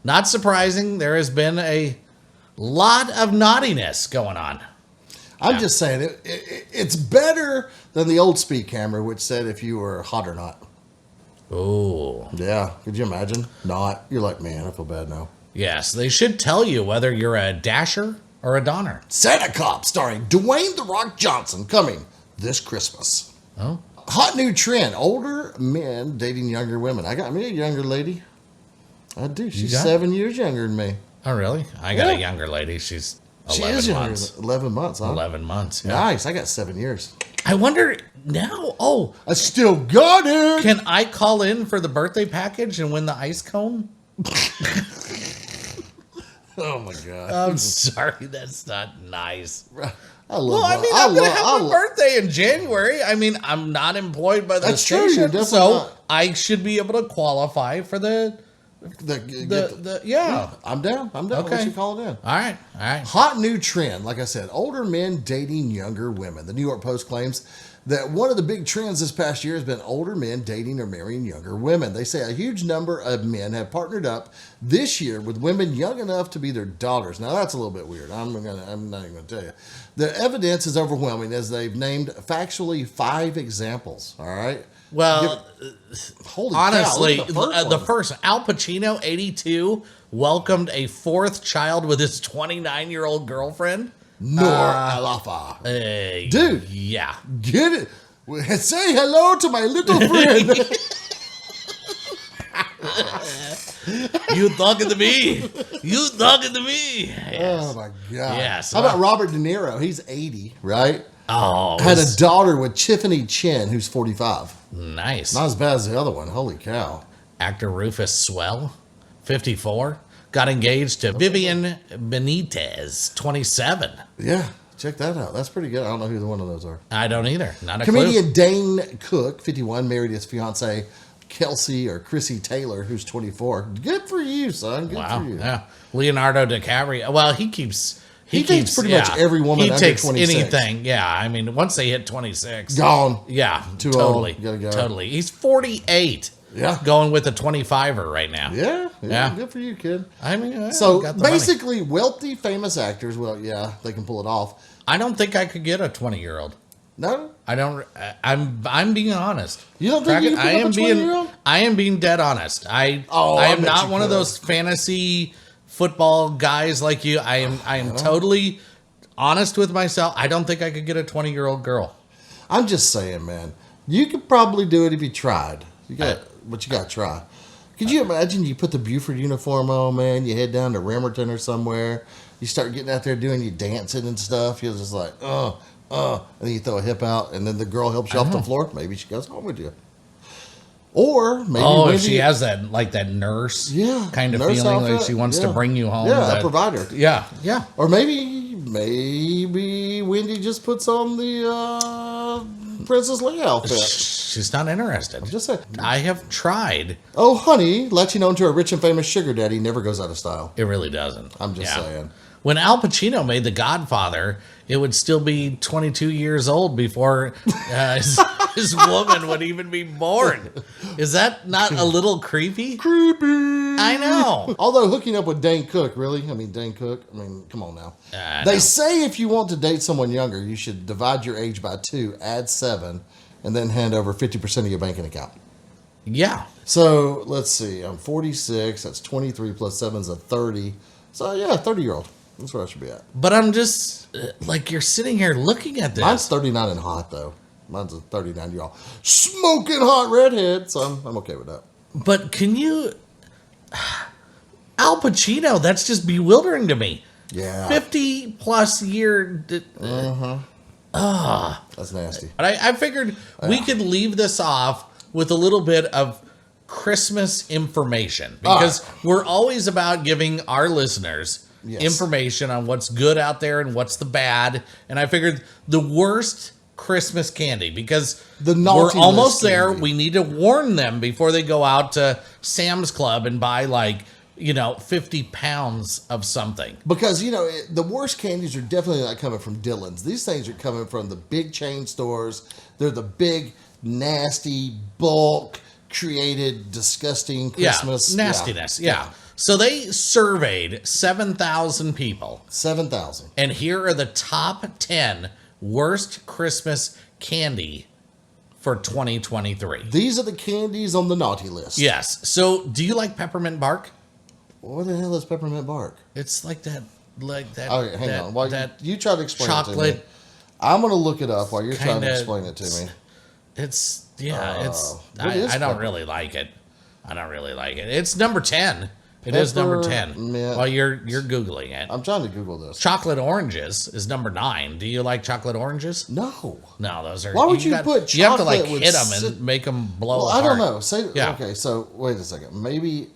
Not surprising. There has been a lot of naughtiness going on. I'm just saying, it's better than the old speed camera, which said if you were hot or not. Oh. Yeah. Could you imagine? Not. You're like, man, I feel bad now. Yes. They should tell you whether you're a dasher or a donner. Santa Cop starring Dwayne "The Rock" Johnson coming this Christmas. Oh. Hot new trend. Older men dating younger women. I got me a younger lady. I do. She's 7 years younger than me. Oh, really? I got a younger lady. She's 11 months. 11 months, huh? 11 months. Yeah. Nice. I got 7 years. I wonder now. Oh, I still got it. Can I call in for the birthday package and win the ice cone? Oh my God. I'm sorry. That's not nice. I love I'm going to have my birthday in January. I mean, I'm not employed by the station, so I should be able to qualify for the yeah. I'm down. Okay. We should call it in. All right. Hot new trend. Like I said, older men dating younger women. The New York Post claims that one of the big trends this past year has been older men dating or marrying younger women. They say a huge number of men have partnered up this year with women young enough to be their daughters. Now that's a little bit weird. I'm not even going to tell you. The evidence is overwhelming as they've named factually 5 examples. All right. Well, holy honestly, cow, the first Al Pacino, 82, welcomed a 4th child with his 29-year-old girlfriend. Nor Alafa. Dude. Yeah. Get it. Say hello to my little friend. You talking to me? You talking to me? Yes. Oh, my God. Yes. How about Robert De Niro? He's 80, right? Oh. Had a daughter with Tiffany Chen, who's 45. Nice. Not as bad as the other one. Holy cow. Actor Rufus Swell, 54, got engaged to Vivian Benitez, 27. Yeah, check that out. That's pretty good. I don't know who the one of those are. I don't either. Not a Comedian clue. Dane Cook, 51, married his fiancee Kelsey or Chrissy Taylor, who's 24. Good for you, son. Good for you. Yeah. Leonardo DiCaprio. Well, he keeps pretty much every woman he under takes 26. anything. Yeah, I mean, once they hit 26, gone. Yeah, Too totally. old. Gotta go. Totally. He's 48. going with a 25er right now. Yeah. Good for you, kid. I mean, so got the basically, wealthy, famous actors. Well, yeah, they can pull it off. I don't think I could get a 20-year-old. No, I don't. I'm being honest. You don't think you can pick up a 20-year-old? I am being dead honest. I am not one of those fantasy football guys like you. I am totally honest with myself. I don't think I could get a 20-year-old girl. I'm just saying, man. You could probably do it if you tried. But you got to try. Could you imagine you put the Buford uniform on, man? You head down to Remerton or somewhere. You start getting out there doing your dancing and stuff. You're just like, and then you throw a hip out, and then the girl helps you off the floor. Maybe she goes home with you. Or maybe if she has that nurse kind of feeling outfit, like she wants to bring you home. Yeah, a provider. Yeah. Or maybe Wendy just puts on the Princess Leia outfit. She's not interested. I'm just saying. I have tried. Oh, honey, let you know to a rich and famous sugar daddy never goes out of style. It really doesn't. I'm just saying. When Al Pacino made The Godfather, it would still be 22 years old before his woman would even be born. Is that not a little creepy? Creepy. I know. Although hooking up with Dane Cook, really? I mean, Dane Cook, come on now. They say if you want to date someone younger, you should divide your age by 2, add 7, and then hand over 50% of your banking account. Yeah. So, let's see. I'm 46. That's 23 plus 7 is a 30. So, yeah, 30-year-old. That's where I should be at. But I'm just, you're sitting here looking at this. Mine's 39 and hot, though. Mine's a 39-year-old smoking hot redhead, so I'm okay with that. But can you... Al Pacino, that's just bewildering to me. Yeah. 50-plus year... That's nasty. But I figured we could leave this off with a little bit of Christmas information. Because we're always about giving our listeners... information on what's good out there and what's the bad. And I figured the worst Christmas candy, because we're almost there. We need to warn them before they go out to Sam's Club and buy 50 pounds of something. Because, the worst candies are definitely not coming from Dillon's. These things are coming from the big chain stores. They're the big, nasty, bulk, created, disgusting Christmas. Nastiness. Yeah. So they surveyed 7,000 people. 7,000. And here are the top 10 worst Christmas candy for 2023. These are the candies on the naughty list. Yes. So do you like peppermint bark? What the hell is peppermint bark? It's like that. Okay, hang on. While you try to explain chocolate it to me. I'm going to look it up while you're trying to explain it to me. I don't really like it. It's number 10. It is number 10. Yeah. While you're Googling it. I'm trying to Google this. Chocolate oranges is number 9. Do you like chocolate oranges? No. No, those are... Why would you put chocolate? You have to hit them and make them blow apart. I don't know. Okay, so wait a second. Maybe...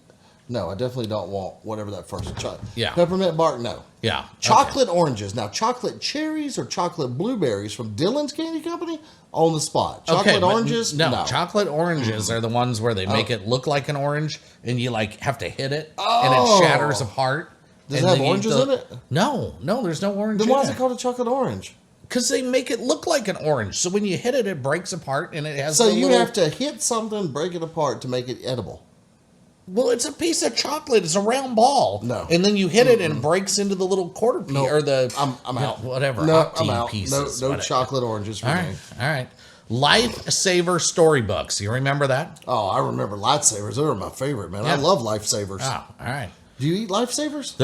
No, I definitely don't want whatever that first chocolate. Yeah. Peppermint bark, no. Yeah. Chocolate oranges. Now, chocolate cherries or chocolate blueberries from Dillon's Candy Company? On the spot. Chocolate oranges? No. Chocolate oranges are the ones where they make it look like an orange and you have to hit it and it shatters apart. Does it have oranges in it? No, there's no orange in it. Then why is it called a chocolate orange? Because they make it look like an orange. So when you hit it, it breaks apart and it has... So you have to hit something, break it apart to make it edible. Well, it's a piece of chocolate. It's a round ball. No. And then you hit it and it breaks into the little quarter piece or the... I'm out. Whatever. No, I'm out. Pieces, no chocolate oranges for me. All right. Lifesaver storybooks. You remember that? Oh, I remember Lifesavers. They were my favorite, man. Yeah. I love Lifesavers. Oh, all right. Do you eat Lifesavers?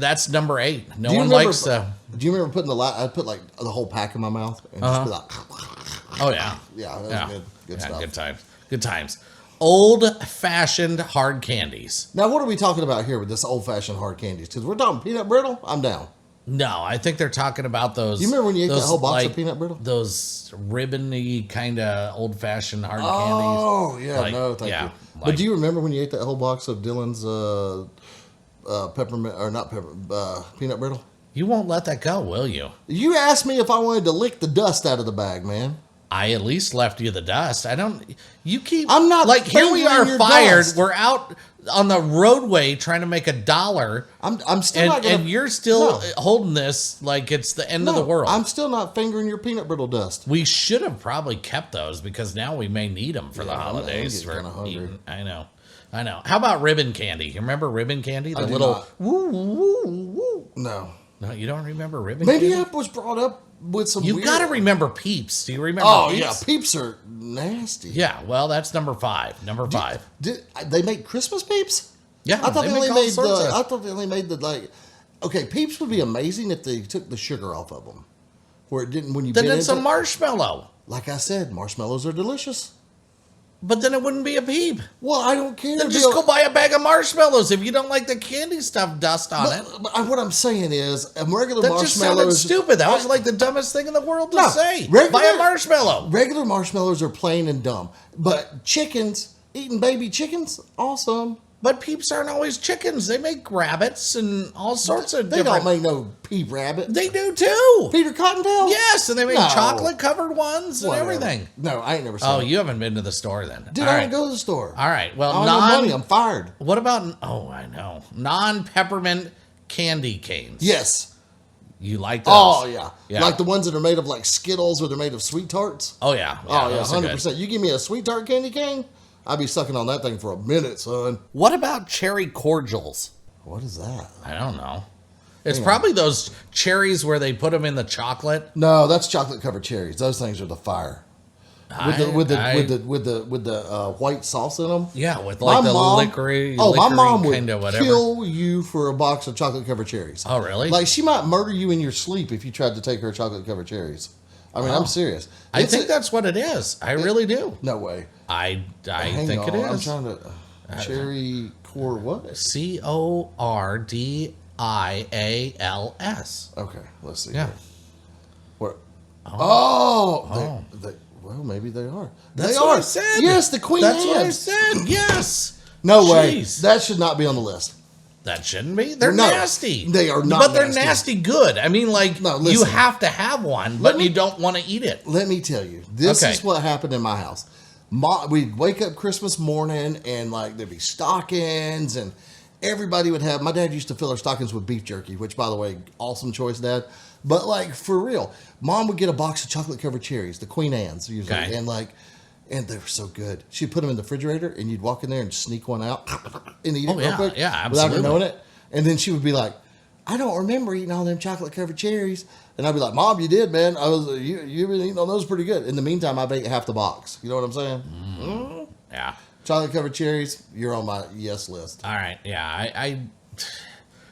That's number 8. No one likes... Do you remember putting I'd put the whole pack in my mouth and just be like... Oh, yeah. Yeah, that was good stuff. Good times. Old-fashioned hard candies. Now, what are we talking about here with this old-fashioned hard candies? Because we're talking peanut brittle, I'm down. No, I think they're talking about those... You remember when you ate that whole box of peanut brittle? Those ribbony kind of old-fashioned hard candies. Oh, yeah, no, thank you. But do you remember when you ate that whole box of Dillon's peppermint, or not peppermint, peanut brittle? You won't let that go, will you? You asked me if I wanted to lick the dust out of the bag, man. I at least left you the dust. I don't. You keep. I'm not. Like here we fingering are your fired. dust. We're out on the roadway trying to make $1. I'm still not gonna. And you're still holding this like it's the end of the world. I'm still not fingering your peanut brittle dust. We should have probably kept those because now we may need them for the holidays. I'm getting kinda hungry. I know. How about ribbon candy? You remember ribbon candy? The I do little not. woo woo woo. No, you don't remember ribbon Maybe candy? I was brought up with some. You weird... got to remember Peeps. Do you remember? Oh Peeps? yeah, Peeps are nasty. Yeah, well, that's number 5. Number 5. Did they make Christmas Peeps? Yeah, I thought they only make all made the. sorts of- I thought they only made the like. Okay, Peeps would be amazing if they took the sugar off of them, where it didn't when you. Then bit it's into a marshmallow. Like I said, marshmallows are delicious. But then it wouldn't be a Peep. Well, I don't care. Then just go buy a bag of marshmallows if you don't like the candy stuff dust on it. But what I'm saying is, a regular That marshmallow just sounded is stupid. That was like the dumbest thing in the world to say. Buy a marshmallow. Regular marshmallows are plain and dumb. But chickens, eating baby chickens, awesome. But Peeps aren't always chickens. They make rabbits and all sorts of They different... don't make no Peep rabbit. They do too. Peter Cottontail? Yes, and they make No. chocolate covered ones and Whatever. everything. No, I ain't never seen Oh, it. you haven't been to the store then. Dude, All I right. don't go to the store. All right. Well, I don't have money. I'm fired. What about... Oh, I know. Non-peppermint candy canes. Yes. You like those? Oh, yeah. Yeah. Like the ones that are made of like Skittles or they're made of sweet tarts. Oh, yeah. Oh, yeah, those are good. 100%. You give me a sweet tart candy cane, I'd be sucking on that thing for a minute, son. What about cherry cordials? What is that? I don't know. It's Hang on. probably those cherries where they put them in the chocolate. No, that's chocolate covered cherries. Those things are the fire. With the white sauce in them. Yeah, with like the licorice. Oh, my mom would kinda whatever. kill you for a box of chocolate covered cherries. Oh, really? Like she might murder you in your sleep if you tried to take her chocolate covered cherries. I mean, I'm serious. I think that's what it is. I really do. No way. I Hang think on, it I'm is. trying to cherry core what? CORDIALS. Okay, let's see. Yeah. Here. What? Oh. Well, maybe they are. That's they what are. I said. Yes, the Queen That's what I Anne's. said. Yes. No way. Jeez. That should not be on the list. That shouldn't be. They're No, nasty. they are not But they're nasty. nasty good. I mean, like, No, you listen. have to have one, but you don't want to eat it. Let me tell you, this Okay. is what happened in my house. We'd wake up Christmas morning and like there'd be stockings and everybody would have. My dad used to fill our stockings with beef jerky, which, by the way, awesome choice, Dad. But like for real, Mom would get a box of chocolate covered cherries, the Queen Anne's usually, Okay. and they were so good. She'd put them in the refrigerator and you'd walk in there and sneak one out and eat it Oh, real yeah. quick, Yeah, without her absolutely. knowing it. And then she would be like, "I don't remember eating all them chocolate covered cherries." And I'd be like, "Mom, you did, man. You've been eating on those pretty good." In the meantime, I've ate half the box. You know what I'm saying? Yeah. Chocolate covered cherries, you're on my yes list. All right. Yeah. I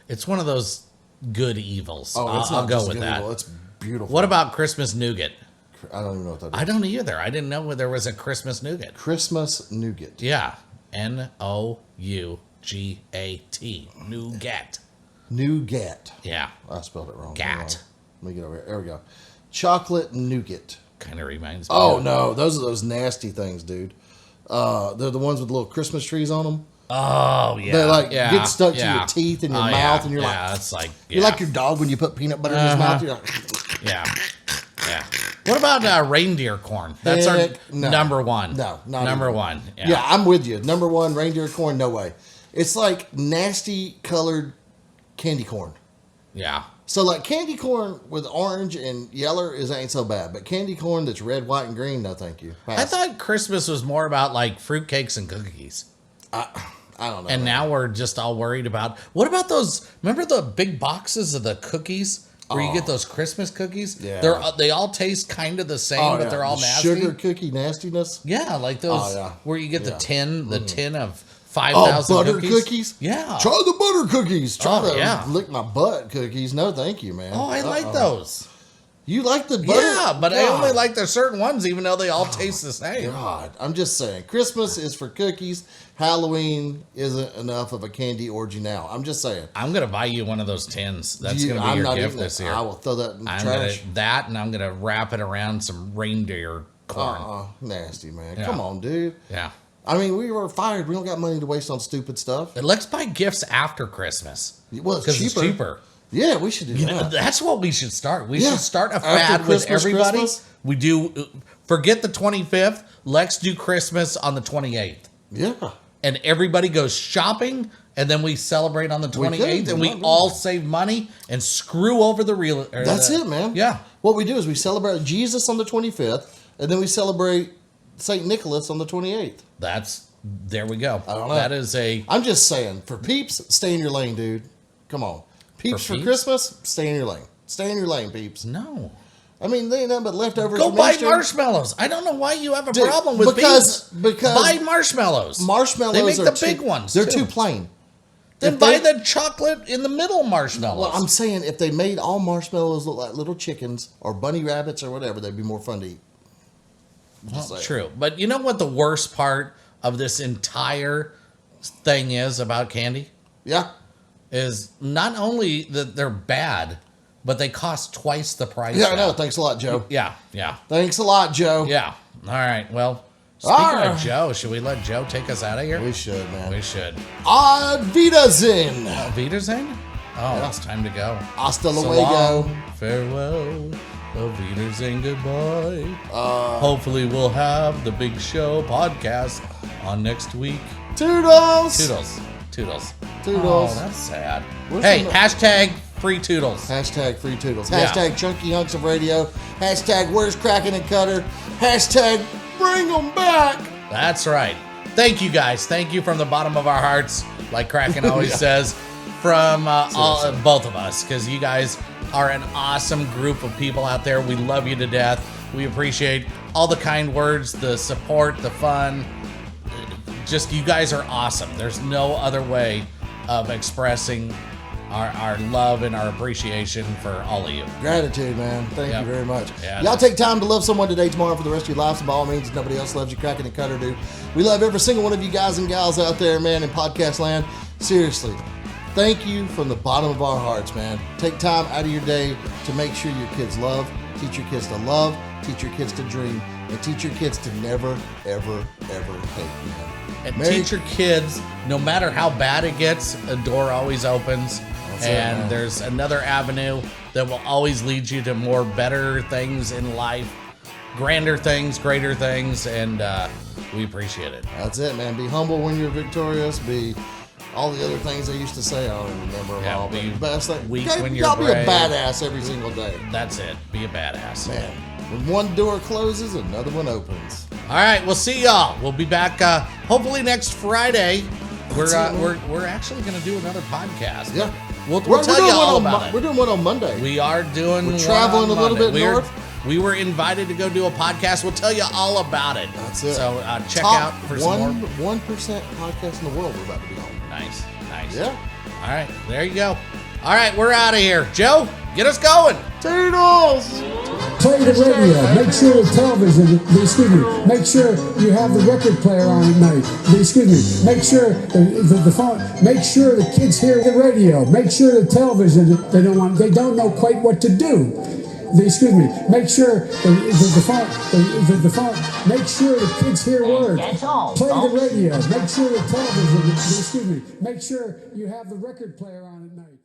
it's one of those good evils. Oh, it's I'll not go just with good that. evil, it's beautiful. What about Christmas nougat? I don't even know what that is. I don't either. I didn't know there was a Christmas nougat. Christmas nougat. Yeah. NOUGAT. Nougat. Nougat. Yeah. I spelled it wrong. Gat. Let me get over here. There we go. Chocolate nougat. Kind of reminds me. Oh, of- no. Those are those nasty things, dude. They're the ones with the little Christmas trees on them. Oh, yeah. They like yeah, get stuck yeah. to your teeth and your Oh, mouth, yeah, and you're yeah, like, it's like, you're yeah. like your dog when you put peanut butter in his mouth. You're like, Yeah. Yeah. What about reindeer corn? That's our no. number one. No, not number even. one. Yeah, I'm with you. Number one, reindeer corn, no way. It's like nasty colored candy corn. Yeah. So like candy corn with orange and yellow ain't so bad, but candy corn that's red, white, and green, no thank you. I thought Christmas was more about like fruitcakes and cookies. I don't know. And now we're just all worried about, what about those, remember the big boxes of the cookies where you get those Christmas cookies? Yeah. They all taste kind of the same, but they're all the nasty. Sugar cookie nastiness. Yeah, like those where you get the tin of 5,000 butter cookies? Yeah. Try the butter cookies. Try yeah. to lick my butt cookies. No, thank you, man. Oh, I like those. You like the butter? Yeah, but I God. only like the certain ones, even though they all taste the same. God, I'm just saying. Christmas is for cookies. Halloween isn't enough of a candy orgy now. I'm just saying. I'm going to buy you one of those tins. That's going to be I'm your not gift eating this it. year. I will throw that in the I'm trash. and I'm going to wrap it around some reindeer corn. Nasty, man. Yeah. Come on, dude. Yeah. I mean, we were fired. We don't got money to waste on stupid stuff. Let's buy gifts after Christmas. Well, it's because it's cheaper. Yeah, we should do that. That's what we should start. We Yeah. should start a After fad with Christmas, everybody. Christmas? We do Forget the 25th. Let's do Christmas on the 28th. Yeah. And everybody goes shopping, and then we celebrate on the 28th, and we all save money and screw over the real. That's it, man. Yeah. What we do is we celebrate Jesus on the 25th, and then we celebrate St. Nicholas on the 28th. There we go. I don't know. That is I'm just saying, for peeps, stay in your lane, dude. Come on. Peeps for Christmas, stay in your lane. Stay in your lane, peeps. No. I mean, they ain't nothing but leftovers. Go from buy Easter. marshmallows. I don't know why you have a problem with peeps. Because buy marshmallows. Marshmallows they make are the big ones. They're too plain. Then buy the chocolate in the middle marshmallows. Well, I'm saying if they made all marshmallows look like little chickens or bunny rabbits or whatever, they'd be more fun to eat. Well, true. But you know what the worst part of this entire thing is about candy? Yeah. Is not only that they're bad, but they cost twice the price. Yeah, I know. Thanks a lot, Joe. Yeah. Thanks a lot, Joe. Yeah. All right. Well, speaking of Joe, should we let Joe take us out of here? We should, man. We should. Ad Wiedersehen. Wiedersehen? Oh, Yeah. it's time to go. Hasta So luego. long, farewell. Auf Wiedersehen, goodbye. Hopefully we'll have the Big Show podcast on next week. Toodles. Toodles. Toodles. Oh, that's sad. Where's Hey, some- hashtag free Toodles. Hashtag free Toodles. Yeah. Hashtag chunky hunks of radio. Hashtag where's Kraken and Cutter. Hashtag bring them back. That's right. Thank you guys. Thank you from the bottom of our hearts, like Kraken always Yeah. says, from both of us, because you guys are an awesome group of people out there. We love you to death. We appreciate all the kind words, the support, the fun. Just you guys are awesome. There's no other way of expressing our love and our appreciation for all of you. Gratitude, man. Thank you very much. Yeah, Y'all take time to love someone today, tomorrow, for the rest of your lives. And by all means, if nobody else loves you, Kraken and Cutter do. We love every single one of you guys and gals out there, man, in podcast land. Seriously, thank you from the bottom of our hearts, man. Take time out of your day to make sure your kids love, teach your kids to love, teach your kids to dream, and teach your kids to never, ever, ever hate, man. And teach your kids, no matter how bad it gets, a door always opens. That's it, and man. there's another avenue that will always lead you to more better things in life, grander things, greater things, and we appreciate it. That's it, man. Be humble when you're victorious. Be all the other things I used to say. I don't even remember them all. be But best thing, weak okay, when you're y'all be a brave. badass every single day. That's it. Be a badass. Man, when one door closes, another one opens. All right, we'll see y'all. We'll be back hopefully next Friday. We're actually going to do another podcast. Yeah. We'll We're tell doing you one all on about it. We're doing one on Monday. We are doing We're one traveling on a little Monday. bit north. We were invited to go do a podcast. We'll tell you all about it. That's it. So check Top out for some more. 1% podcast in the world we're about to be on. Nice. Yeah. All right, there you go. All right, we're out of here. Joe, get us going. Toodles! Play the radio. Make sure the television, make sure you have the record player on at night. Make sure the phone, make sure the kids hear the radio. Make sure the television, they don't know quite what to do. Make sure the phone, make sure the kids hear words. Play the radio. Make sure the television, make sure you have the record player on at night.